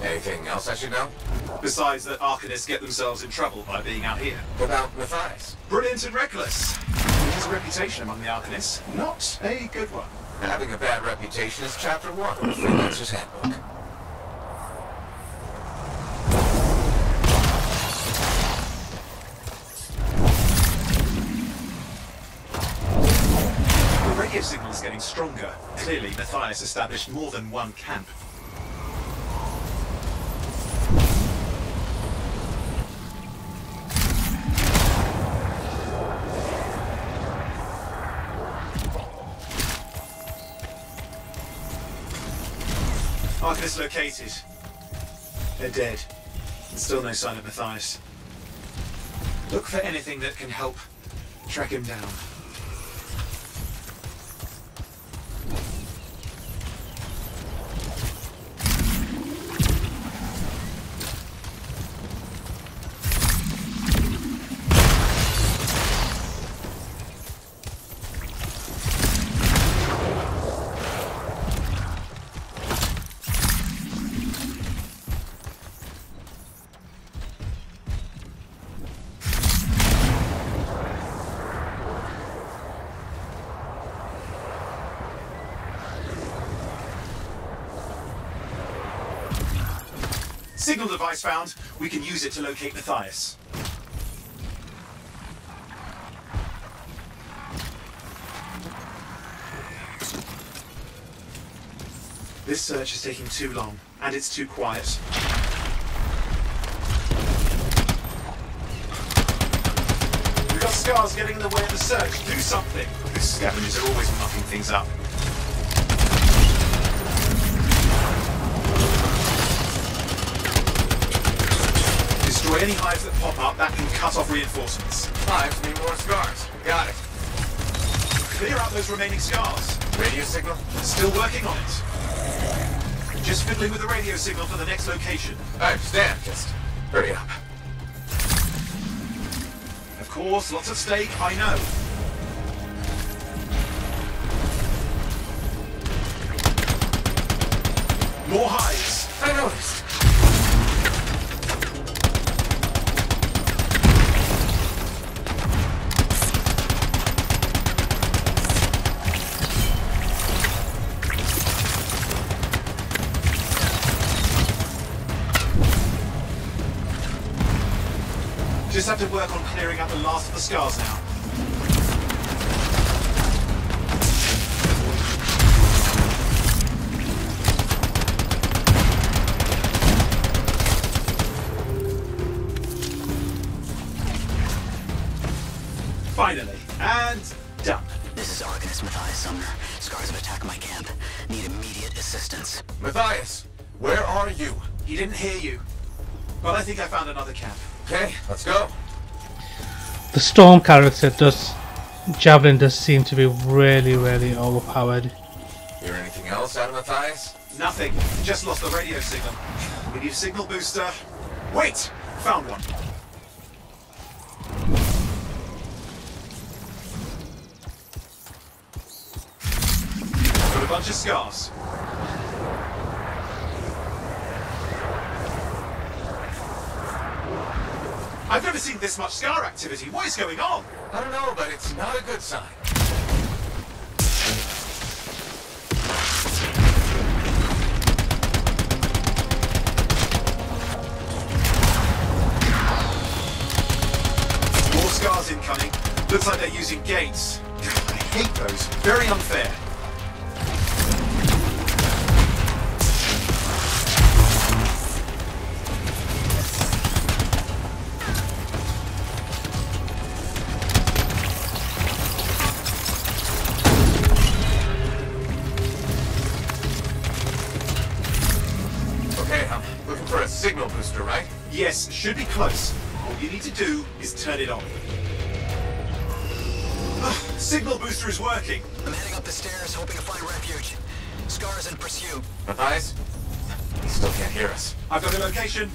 Hey, Anything else I should know? Besides that Arcanists get themselves in trouble by being out here. What about Matthias? Brilliant and reckless. He has a reputation among the Arcanists. Not a good one. Having a bad reputation is chapter 1 of the Freelancer's Handbook. The radio signal is getting stronger. Clearly, Matthias established more than one camp. Arcanist located. They're dead. And still no sign of Matthias. Look for anything that can help track him down. Signal device found. We can use it to locate Matthias. This search is taking too long, and it's too quiet. We've got scars getting in the way of the search. Do something. These scavengers are always mucking things up. Destroy any hives that pop up, that can cut off reinforcements. Hives need more scars. Got it. Clear out those remaining scars. Radio signal? Still working on it. Just fiddling with the radio signal for the next location. I understand. Just hurry up. Of course, lots at stake, I know. More hives. I noticed. Just have to work on clearing out the last of the scars now. Finally, and done. This is Arcanist Matthias Sumner. Scars have attacked my camp. Need immediate assistance. Matthias, where are you? He didn't hear you. But I think I found another camp. Okay, let's go. The Storm character Javelin does seem to be really overpowered. Hear anything else out of Matthias? Nothing. Just lost the radio signal. We need a signal booster. Wait! Found one. Got a bunch of scars. I've never seen this much scar activity. What is going on? I don't know, but it's not a good sign. More scars incoming. Looks like they're using gates. I hate those. Very unfair. Signal booster, right? Yes, should be close. All you need to do is turn it on. Signal booster is working. I'm heading up the stairs, hoping to find refuge. Scars in pursuit. Matthias? He still can't hear us. I've got a location.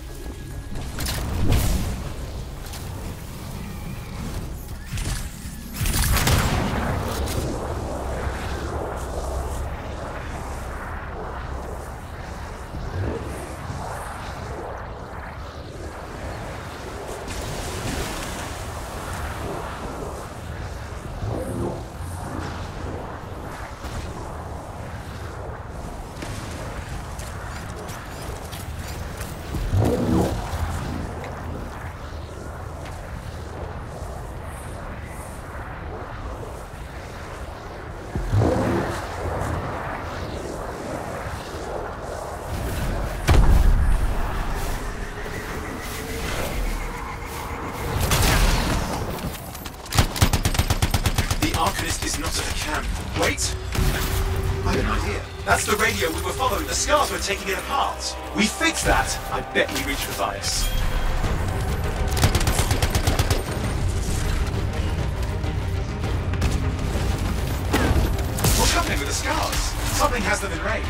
radio we were following, the scars were taking it apart. We fixed that. I bet we reached Matthias. What's happening with the scars? Something has them enraged.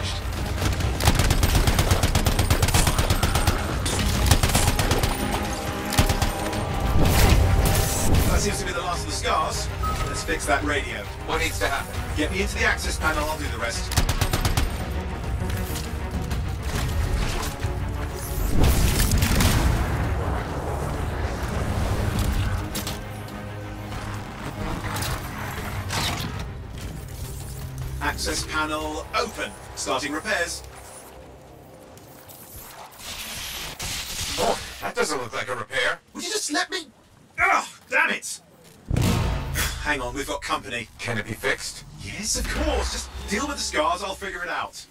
That seems to be the last of the scars. Let's fix that radio. What needs to happen? Get me into the access panel, I'll do the rest. Access panel open. Starting repairs. Oh, that doesn't look like a repair. Would you just let me? Ugh, damn it! Hang on, we've got company. Can it be fixed? Yes, of course. Just deal with the scars, I'll figure it out.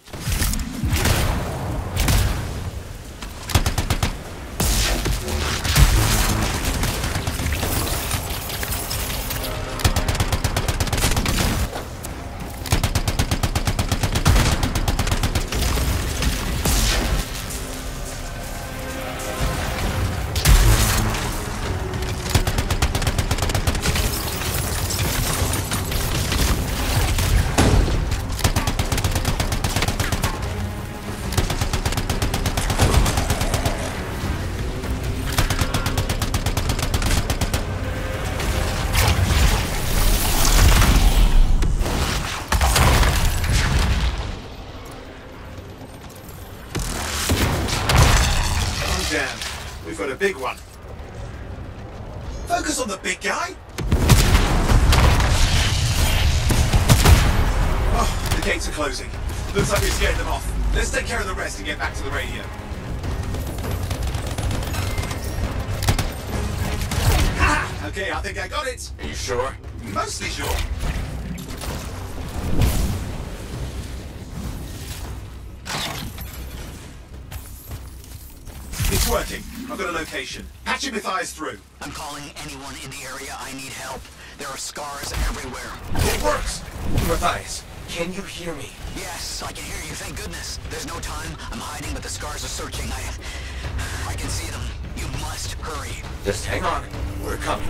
We've got a big one. Focus on the big guy. Oh, the gates are closing. Looks like we've scared them off. Let's take care of the rest and get back to the radio. Ha! Okay, I think I got it. Are you sure? Mostly sure. It's working. I've got a location. Patching Matthias through. I'm calling anyone in the area. I need help. There are scars everywhere. It works! Matthias, can you hear me? Yes, I can hear you, thank goodness. There's no time. I'm hiding, but the scars are searching. I can see them. You must hurry. Just hang on. We're coming.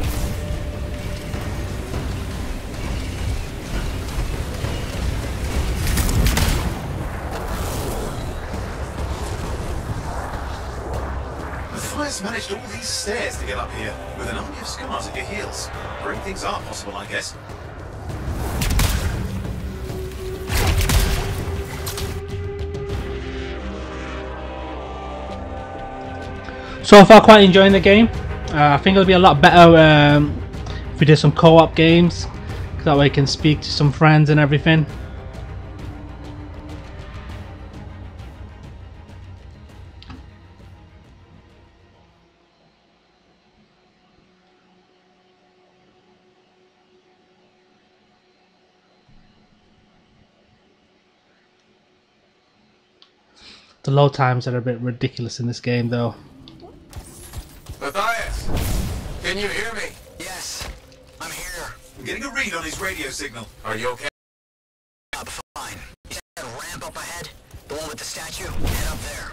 Matthias managed all these stairs to get up here, with an army of scars at your heels. Great things are possible, I guess. So far, quite enjoying the game. I think it'll be a lot better if we did some co-op games. That way I can speak to some friends and everything. The load times are a bit ridiculous in this game though. Matthias! Can you hear me? Yes, I'm here. I'm getting a read on his radio signal. Are you okay? I'm fine. You see that ramp up ahead? The one with the statue? Head up there.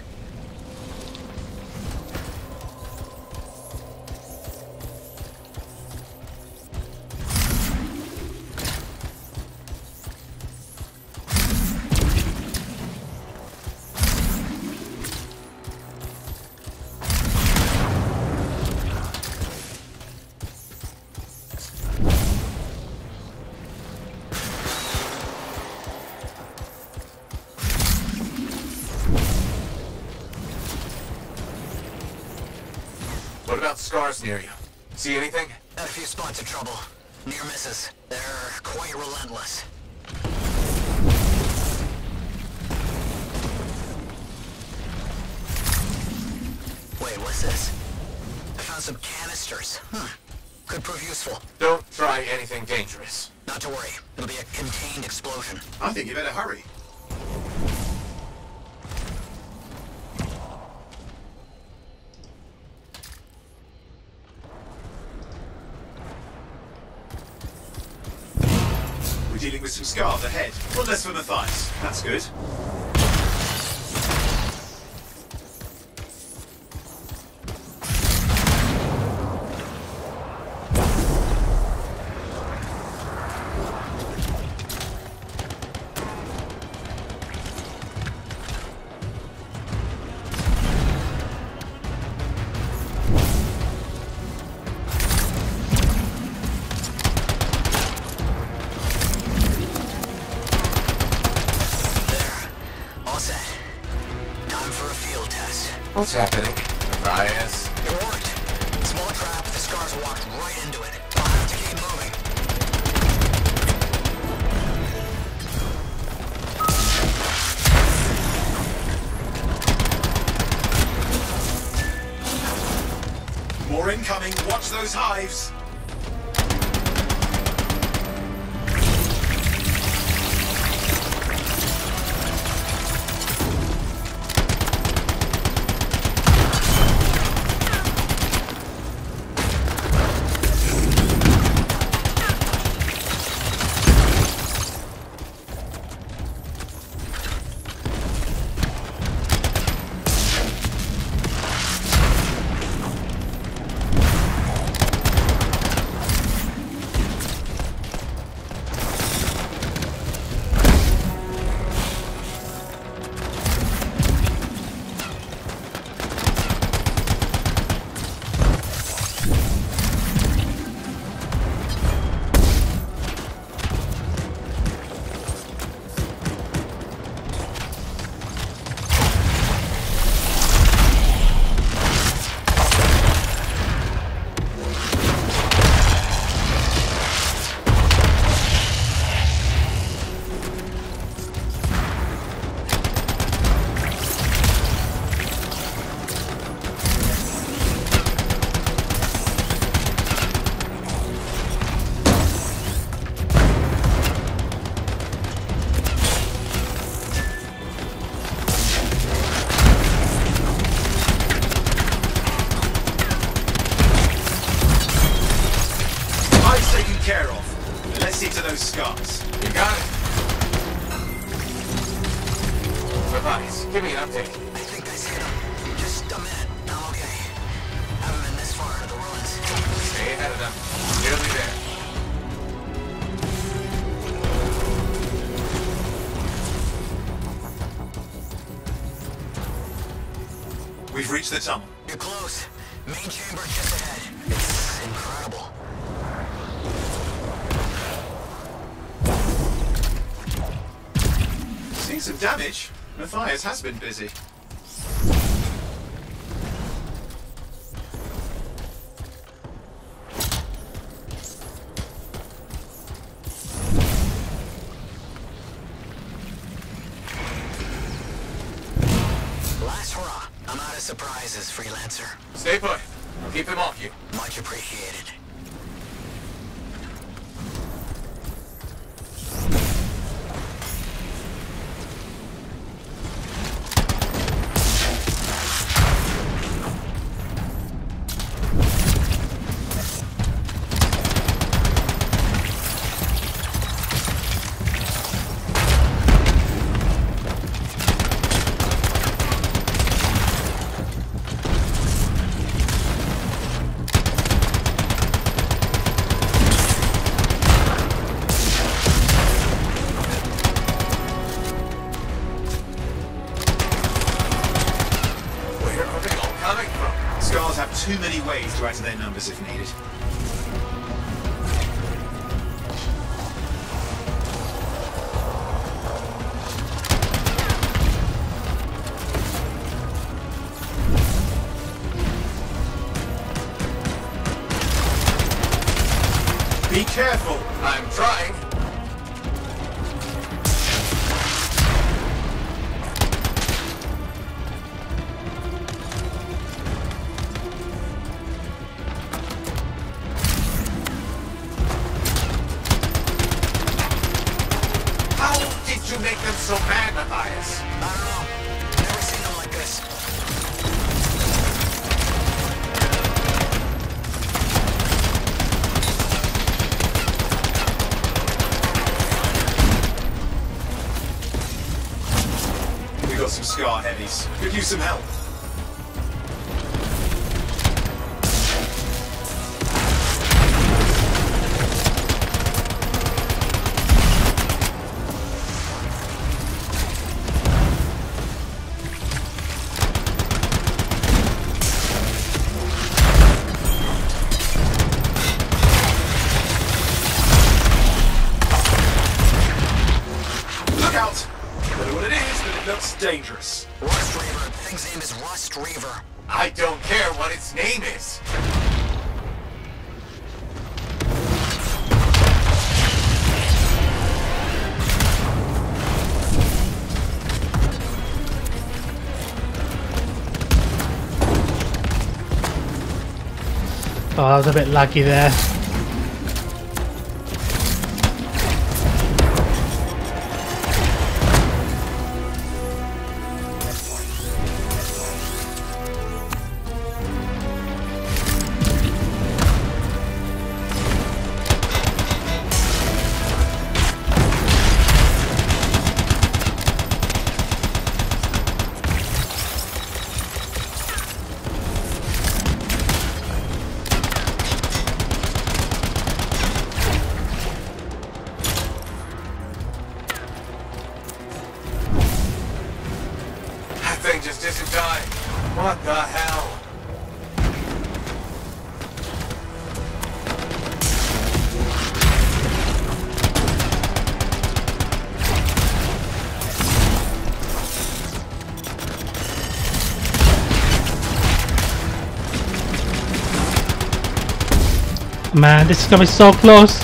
What about scars near you? See anything? Had a few spots of trouble. Near misses. They're quite relentless. Wait, what's this? I found some canisters. Could prove useful. Don't try anything dangerous. Not to worry. It'll be a contained explosion. I think you better hurry. We're dealing with some scars ahead. One less for Matthias. That's good. What's happening? Matthias? It worked. Small trap, the scars walked right into it. I'll have to keep moving. More incoming. Watch those hives. Care of. Let's see to those scars. You got it. Matthias, give me an update. I think I see them. Just a minute. I'm okay. Haven't been this far into the ruins. Stay ahead of them. Nearly there. We've reached the tunnel. You're close. Main chamber just ahead. It's incredible. Seeing some damage. Matthias has been busy. Last hurrah. I'm out of surprises, freelancer. Stay put. I'll keep him off you. Much appreciated. Scars have too many ways to add to their numbers if needed. Be careful! I'm trying. You make them so mad, Matthias? I don't know. Never seen them like this. We got some scar heavies. Could use some help. Don't know what it is, but it looks dangerous. Rust Reaver, thing's name is Rust Reaver. I don't care what its name is. Oh, that was a bit laggy there. Just isn't dying. What the hell? Man, this is gonna be so close.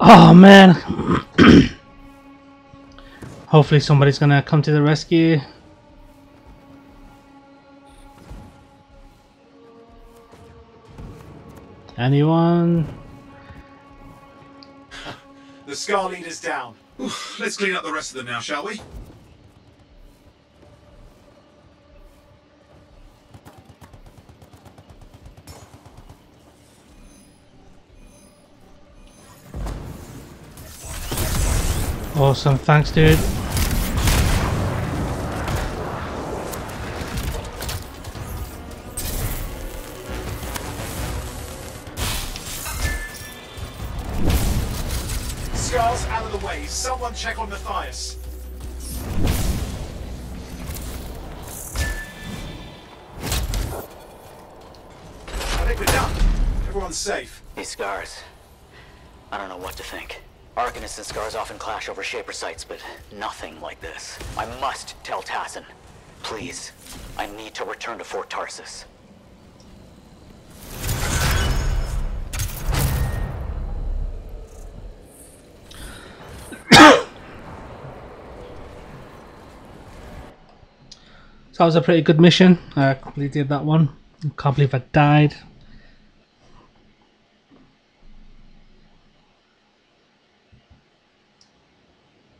Oh man. Hopefully somebody's gonna come to the rescue. Anyone? The Scar leader's down. Oof, let's clean up the rest of them now, shall we? Awesome, thanks dude. Scar's out of the way. Someone check on Matthias. I think we're done. Everyone's safe. These Scars. I don't know what to think. Arcanists and Scars often clash over Shaper sites, but nothing like this. I must tell Tassin. Please, I need to return to Fort Tarsus. So that was a pretty good mission. I completed that one. Can't believe I died.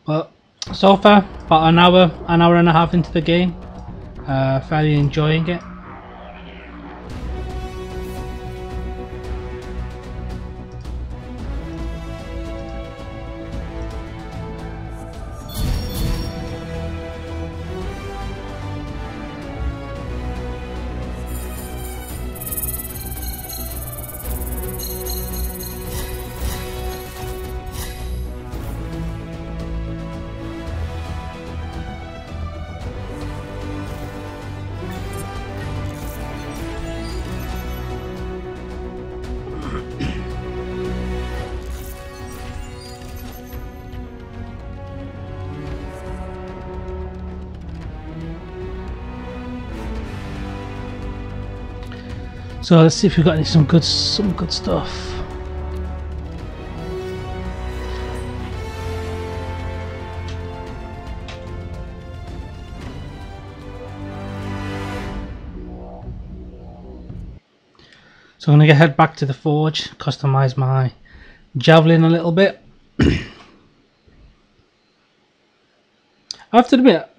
But so far, about an hour and a half into the game. Fairly enjoying it. So let's see if we've got some good stuff. So I'm gonna head back to the forge, customize my javelin a little bit. I have to admit,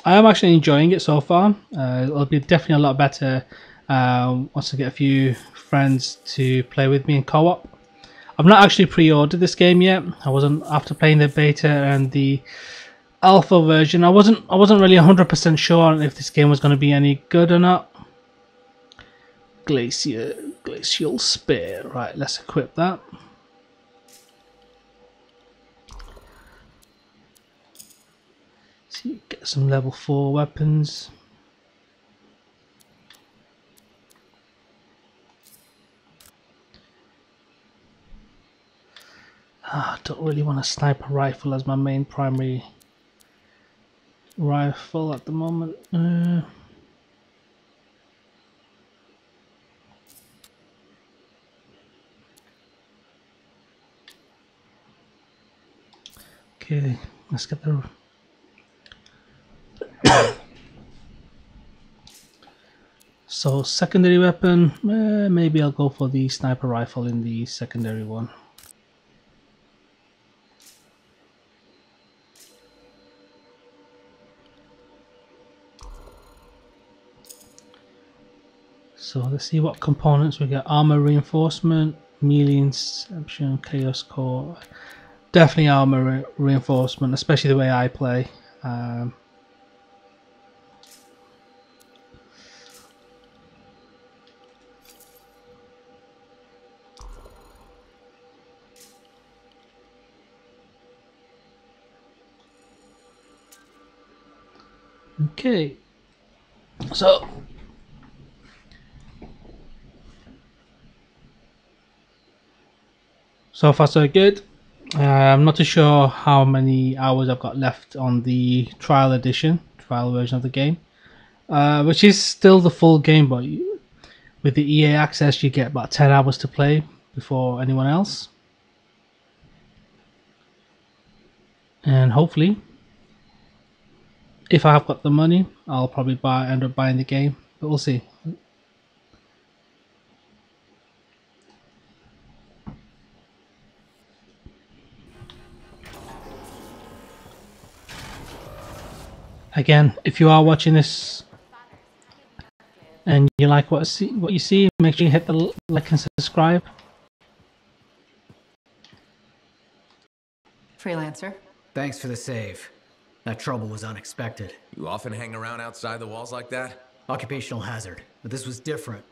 I am actually enjoying it so far. It'll be definitely a lot better once I get a few friends to play with me in co-op. I've not actually pre-ordered this game yet. I wasn't, after playing the beta and the alpha version, I wasn't really 100% sure if this game was going to be any good or not. Glacial Spear. Right, let's equip that. See, get some level 4 weapons. I don't really want a sniper rifle as my main primary rifle at the moment. Okay, let's get the so secondary weapon. Maybe I'll go for the sniper rifle in the secondary one. So let's see what components we get. Armor reinforcement, melee inception, chaos core. Definitely armor reinforcement, especially the way I play. Okay, so far so good. I'm not too sure how many hours I've got left on the trial version of the game, which is still the full game, but with the EA access you get about 10 hours to play before anyone else. And hopefully, if I have got the money, I'll probably end up buying the game, but we'll see. Again, if you are watching this and you like what you see, make sure you hit the like and subscribe. Freelancer. Thanks for the save. That trouble was unexpected. You often hang around outside the walls like that? Occupational hazard, but this was different.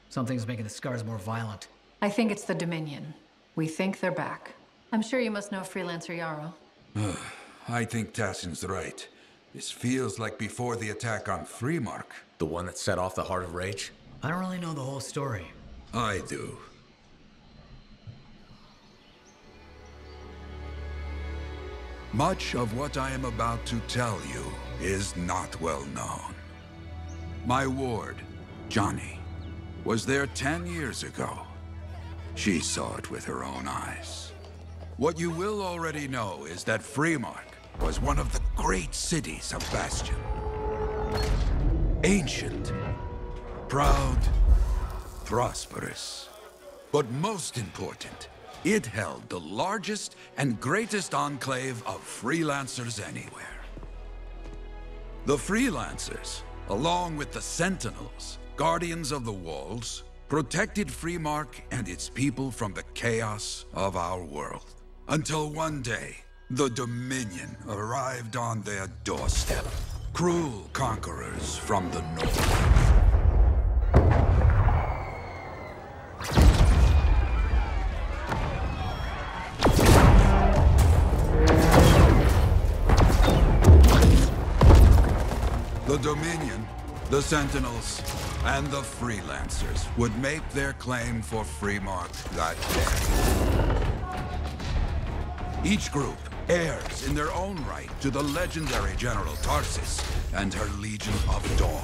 Something's making the scars more violent. I think it's the Dominion. We think they're back. I'm sure you must know Freelancer Yarrow. I think Tassin's right. This feels like before the attack on Freemark. The one that set off the Heart of Rage? I don't really know the whole story. I do. Much of what I am about to tell you is not well known. My ward, Johnny, was there 10 years ago. She saw it with her own eyes. What you will already know is that Freemark was one of the great cities of Bastion. Ancient, proud, prosperous. But most important, it held the largest and greatest enclave of freelancers anywhere. The freelancers, along with the Sentinels, guardians of the walls, protected Freemark and its people from the chaos of our world. Until one day, the Dominion arrived on their doorstep. Cruel conquerors from the north. The Dominion, the Sentinels, and the Freelancers would make their claim for Freemark that day. Each group heirs in their own right to the legendary General Tarsis and her Legion of Dawn.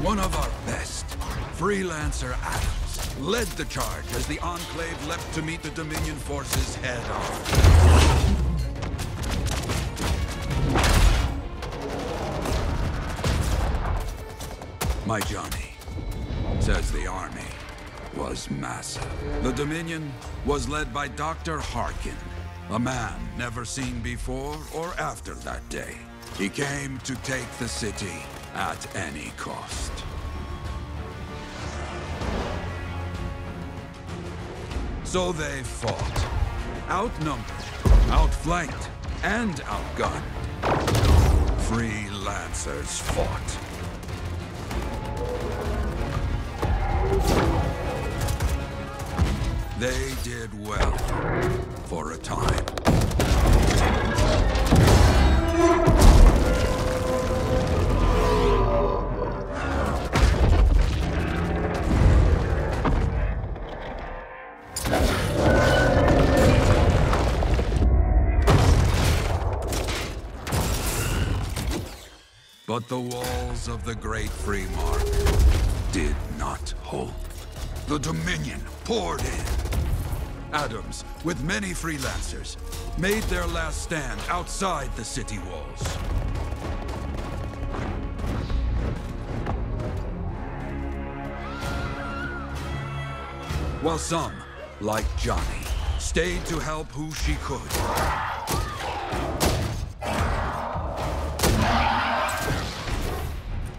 One of our best, Freelancer Adams, led the charge as the Enclave leapt to meet the Dominion forces head-on. My Johnny, says the army, was massive. The Dominion was led by Dr. Harkin, a man never seen before or after that day. He came to take the city at any cost. So they fought. Outnumbered, outflanked, and outgunned. Freelancers fought. They did well for a time. But the walls of the Great Freemark did not hold. The Dominion poured in. Adams, with many freelancers, made their last stand outside the city walls. While some, like Johnny, stayed to help who she could.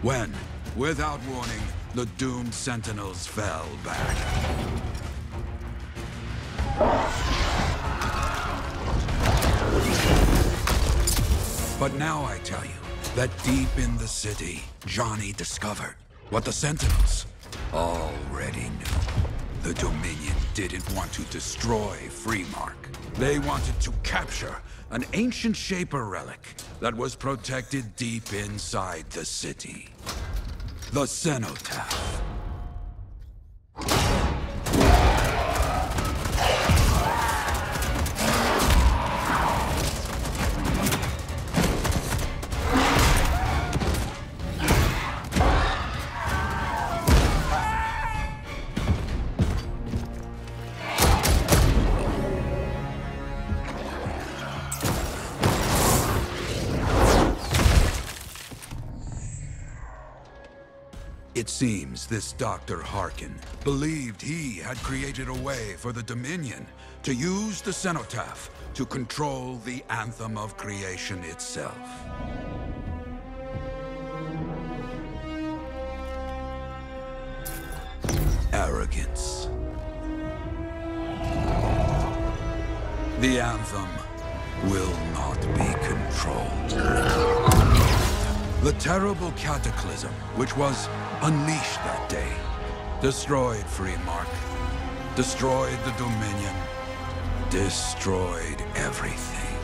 When, without warning, the doomed Sentinels fell back. But now I tell you that deep in the city, Johnny discovered what the Sentinels already knew. The Dominion didn't want to destroy Freemark. They wanted to capture an ancient Shaper relic that was protected deep inside the city. The Cenotaph. It seems this Dr. Harkin believed he had created a way for the Dominion to use the Cenotaph to control the Anthem of creation itself. Arrogance. The Anthem will not be controlled. The terrible cataclysm, which was unleashed that day, destroyed Freemark, destroyed the Dominion, destroyed everything.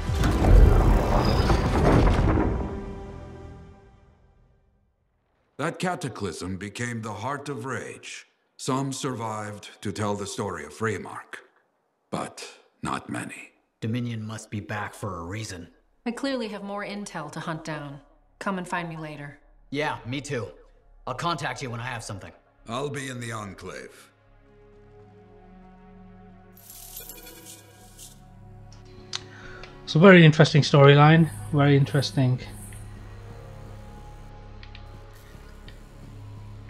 That cataclysm became the heart of rage. Some survived to tell the story of Freemark, but not many. Dominion must be back for a reason. I clearly have more intel to hunt down. Come and find me later. Yeah, me too. I'll contact you when I have something. I'll be in the Enclave. So very interesting storyline. Very interesting.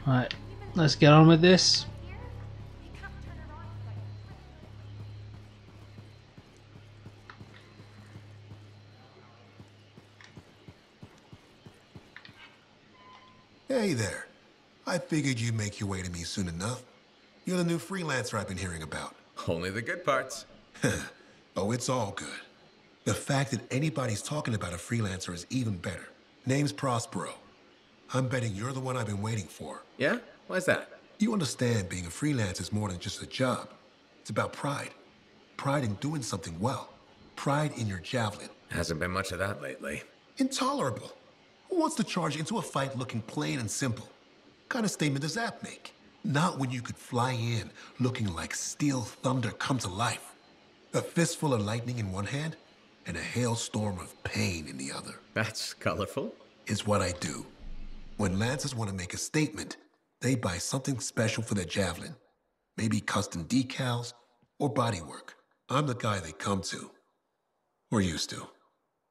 Right, let's get on with this. Hey there. I figured you'd make your way to me soon enough. You're the new freelancer I've been hearing about. Only the good parts. Oh, it's all good. The fact that anybody's talking about a freelancer is even better. Name's Prospero. I'm betting you're the one I've been waiting for. Yeah? Why's that? You understand being a freelancer is more than just a job. It's about pride. Pride in doing something well. Pride in your javelin. Hasn't been much of that lately. Intolerable. Who wants to charge into a fight looking plain and simple? What kind of statement does that make? Not when you could fly in looking like steel thunder come to life. A fistful of lightning in one hand and a hailstorm of pain in the other. That's colorful. Is what I do. When Lancers want to make a statement, they buy something special for their javelin. Maybe custom decals or bodywork. I'm the guy they come to. Or used to.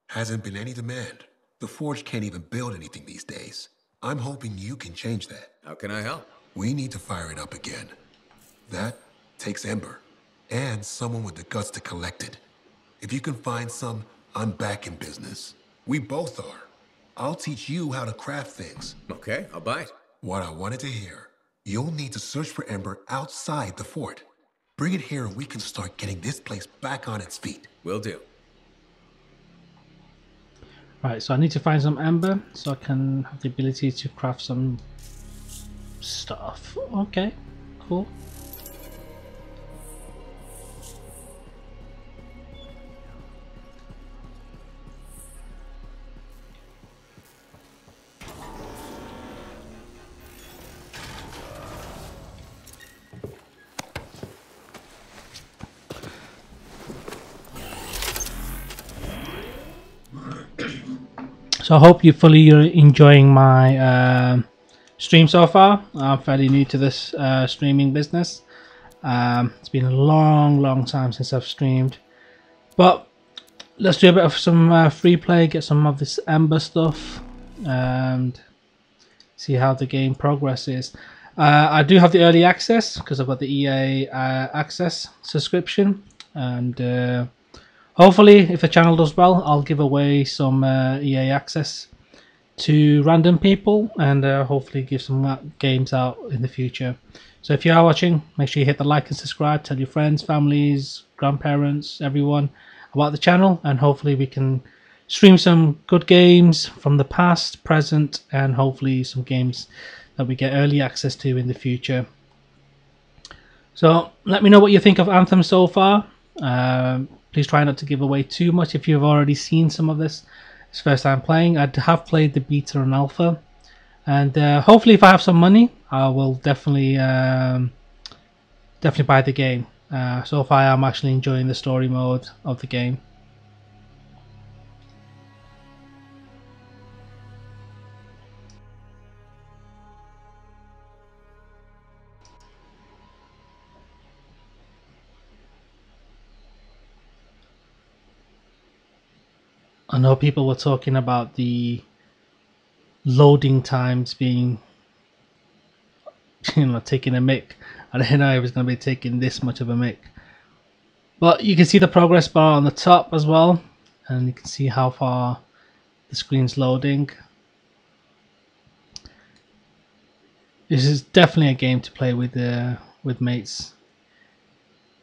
Hasn't been any demand. The Forge can't even build anything these days. I'm hoping you can change that. How can I help? We need to fire it up again. That takes Ember. And someone with the guts to collect it. If you can find some, I'm back in business. We both are. I'll teach you how to craft things. Okay, I'll bite. What I wanted to hear. You'll need to search for Ember outside the fort. Bring it here and we can start getting this place back on its feet. Will do. Right, so I need to find some ember so I can have the ability to craft some stuff. Okay, cool. So I hope you're enjoying my stream so far. I'm fairly new to this streaming business. It's been a long time since I've streamed, but let's do a bit of some free play, get some of this ember stuff, and see how the game progresses. I do have the early access because I've got the EA access subscription, and hopefully, if the channel does well, I'll give away some EA access to random people, and hopefully give some games out in the future. So if you are watching, make sure you hit the like and subscribe, tell your friends, families, grandparents, everyone about the channel, and hopefully we can stream some good games from the past, present, and hopefully some games that we get early access to in the future. So let me know what you think of Anthem so far. Please try not to give away too much if you've already seen some of this. It's first time playing. I have played the beta and alpha, and hopefully if I have some money, I will definitely buy the game. So far I'm actually enjoying the story mode of the game. I know people were talking about the loading times being, taking a mick. I didn't know it was going to be taking this much of a mick. But you can see the progress bar on the top as well, and you can see how far the screen's loading. This is definitely a game to play with mates.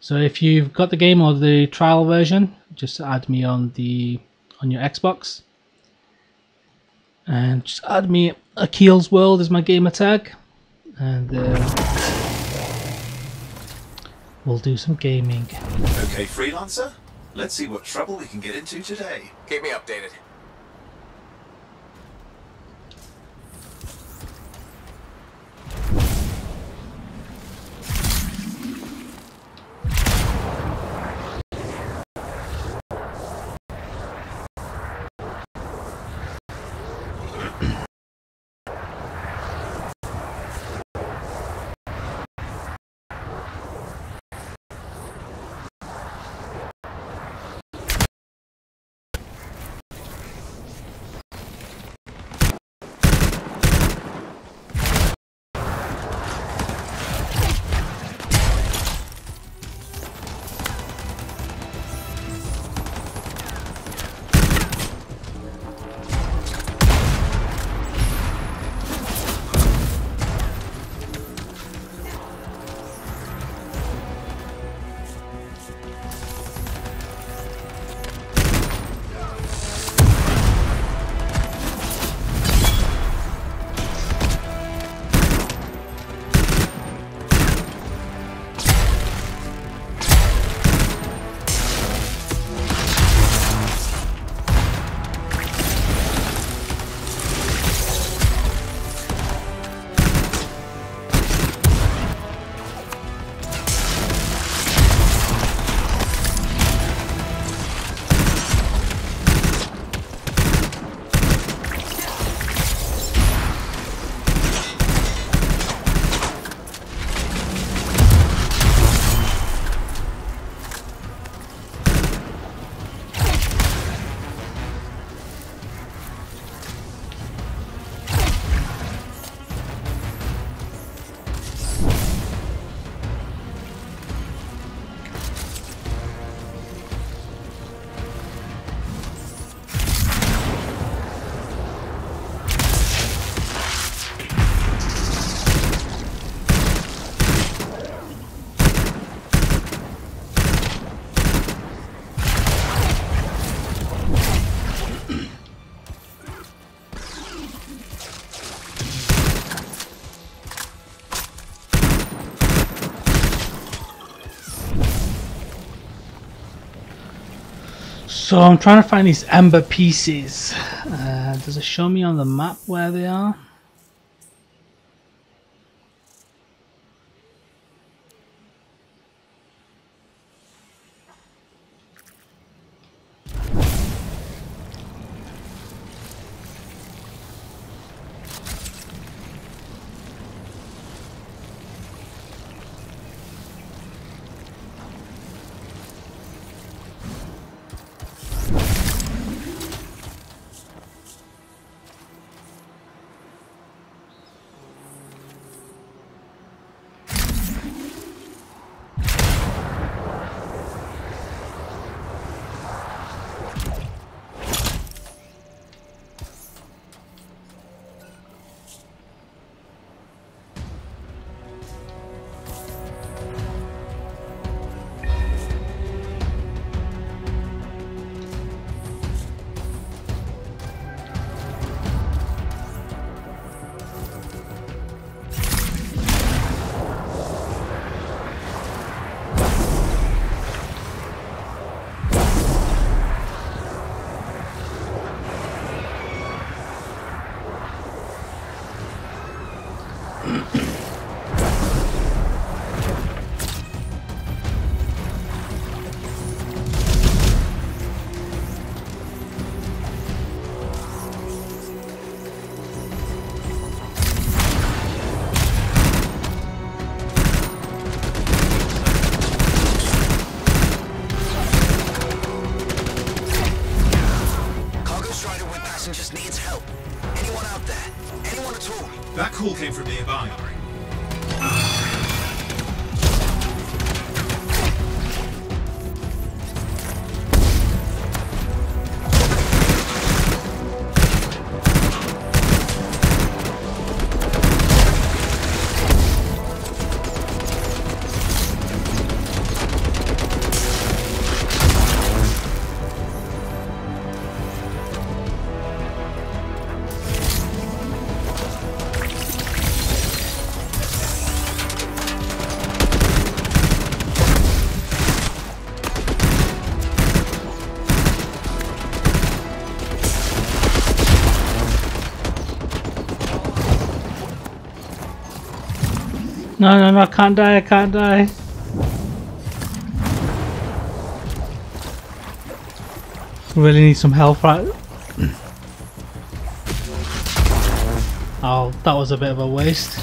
So if you've got the game or the trial version, just add me on your Xbox, and just add me Akil's World as my gamer tag, and we'll do some gaming. Okay, freelancer, let's see what trouble we can get into today. Keep me updated. So I'm trying to find these amber pieces. Does it show me on the map where they are? That call came from nearby. No, I can't die, I can't die. Really need some health, right? Oh, that was a bit of a waste.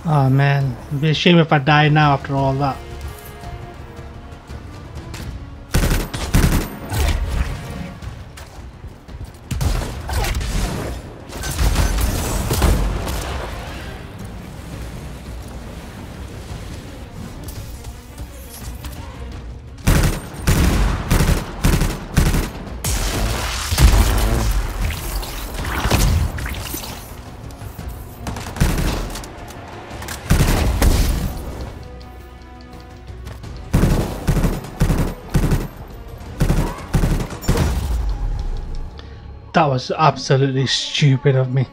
Oh man, it'd be a shame if I die now after all that. That was absolutely stupid of me.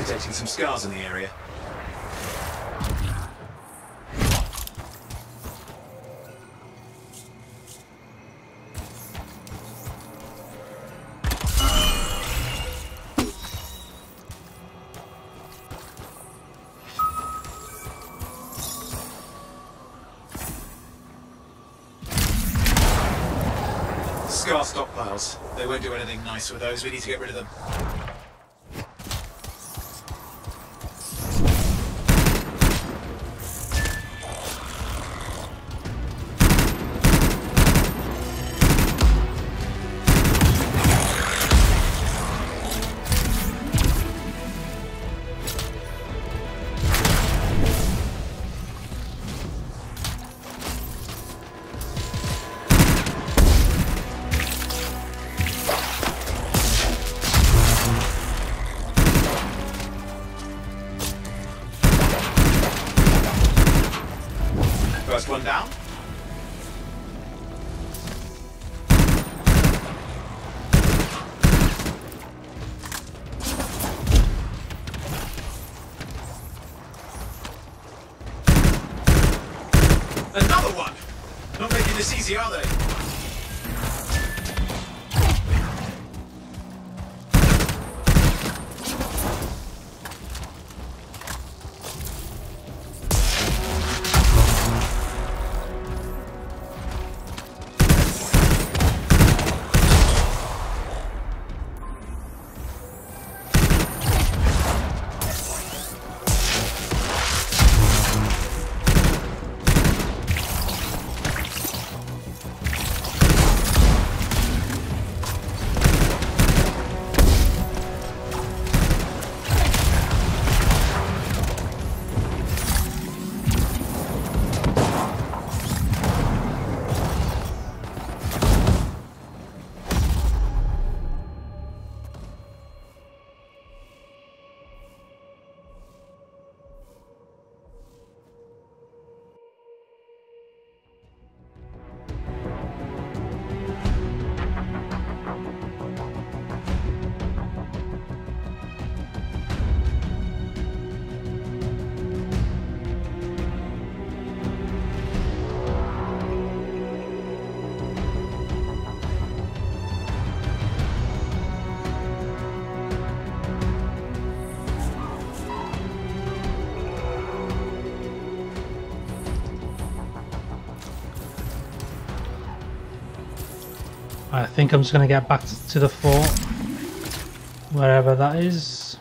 Detecting some scars in the area. Scar stockpiles. They won't do anything nice with those. We need to get rid of them. First one down. Another one! Not making this easy, are they? I think I'm just going to get back to the fort, wherever that is.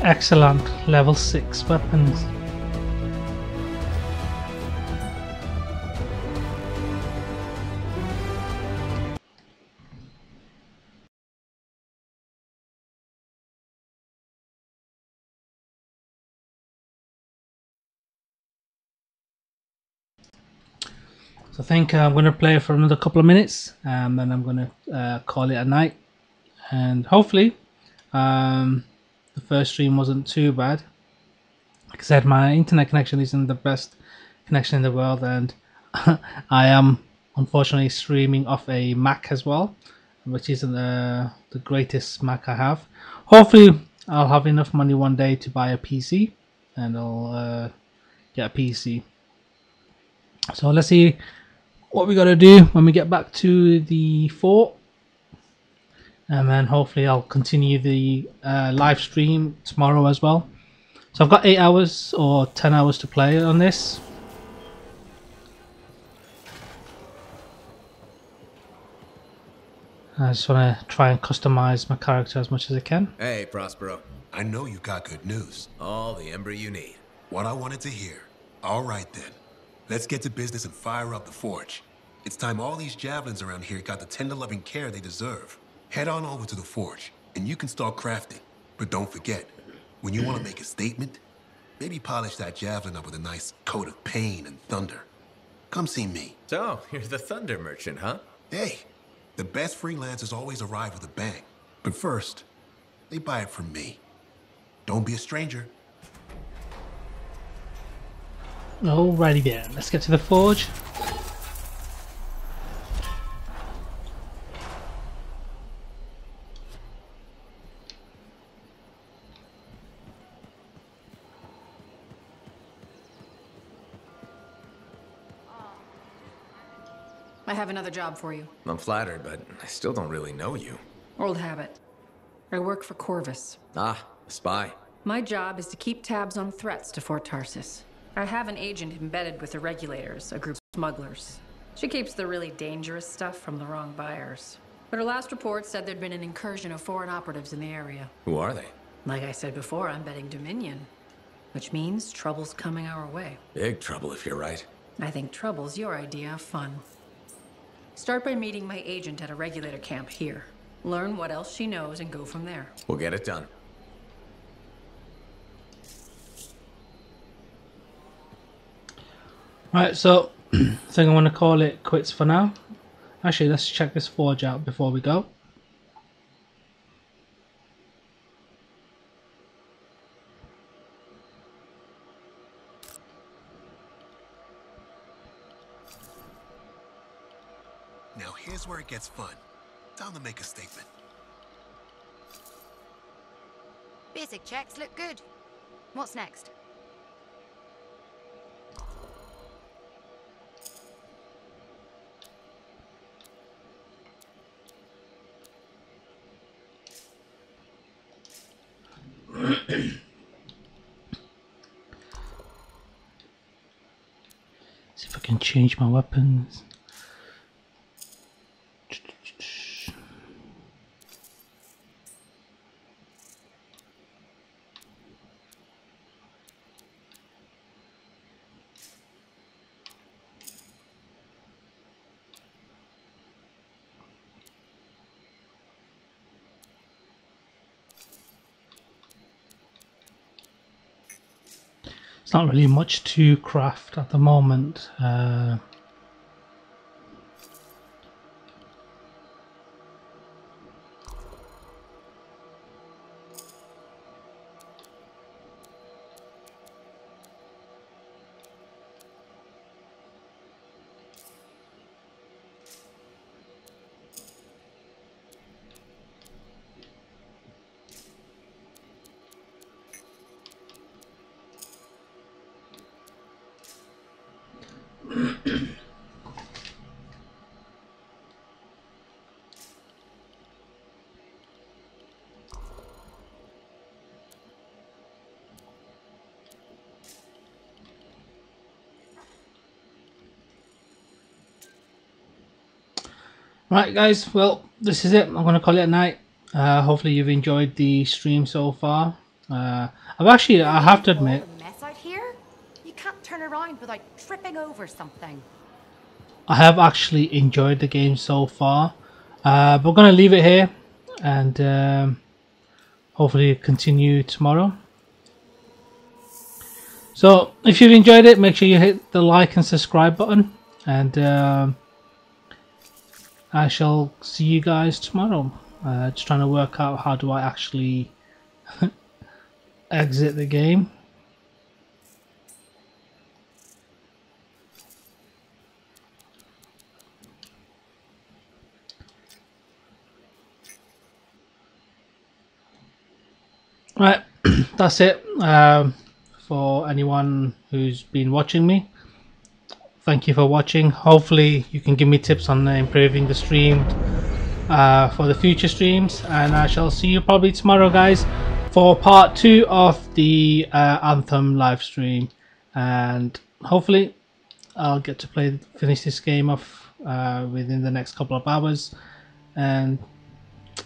Excellent, level 6 weapons. So I think I'm going to play for another couple of minutes and then I'm going to call it a night. And hopefully the first stream wasn't too bad. Like I said, my internet connection isn't the best connection in the world, and I am unfortunately streaming off a Mac as well, which isn't the greatest Mac I have. Hopefully I'll have enough money one day to buy a PC, and I'll get a PC. So let's see what we gotta do when we get back to the fort, and then hopefully I'll continue the live stream tomorrow as well. So I've got 8 hours or 10 hours to play on this. I just want to try and customize my character as much as I can. Hey, Prospero. I know you got good news. All the ember you need. What I wanted to hear. All right then. Let's get to business and fire up the forge. It's time all these javelins around here got the tender loving care they deserve. Head on over to the forge, and you can start crafting. But don't forget, when you want to make a statement, maybe polish that javelin up with a nice coat of pain and thunder. Come see me. So, you're the thunder merchant, huh? Hey, the best freelancers always arrive with a bang. But first, they buy it from me. Don't be a stranger. Alrighty then, let's get to the forge. I have another job for you. I'm flattered, but I still don't really know you. Old habit. I work for Corvus. Ah, a spy. My job is to keep tabs on threats to Fort Tarsus. I have an agent embedded with the regulators, a group of smugglers. She keeps the really dangerous stuff from the wrong buyers. But her last report said there'd been an incursion of foreign operatives in the area. Who are they? Like I said before, I'm betting Dominion. Which means trouble's coming our way. Big trouble if you're right. I think trouble's your idea of fun. Start by meeting my agent at a regulator camp here. Learn what else she knows and go from there. We'll get it done. Right, so I think I want to call it quits for now. Actually, let's check this forge out before we go. Now here's where it gets fun. Time to make a statement. Basic checks look good. What's next? See if I can change my weapons. It's not really much to craft at the moment. Right guys, well this is it. I'm gonna call it a night. Hopefully you've enjoyed the stream so far. I have to admit, Mess out here? You can't turn around without tripping over something. I have actually enjoyed the game so far. But we're gonna leave it here and hopefully continue tomorrow. So if you've enjoyed it, make sure you hit the like and subscribe button, and I shall see you guys tomorrow. Just trying to work out how do I actually exit the game. Right, that's it. For anyone who's been watching me, thank you for watching. Hopefully you can give me tips on improving the stream for the future streams, and I shall see you probably tomorrow guys for part 2 of the Anthem live stream, and hopefully I'll get to finish this game off within the next couple of hours. And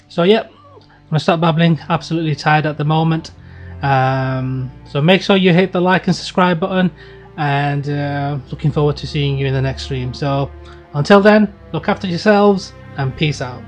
so yeah, I'm gonna stop babbling. Absolutely tired at the moment. So make sure you hit the like and subscribe button, and looking forward to seeing you in the next stream. So until then, look after yourselves and peace out.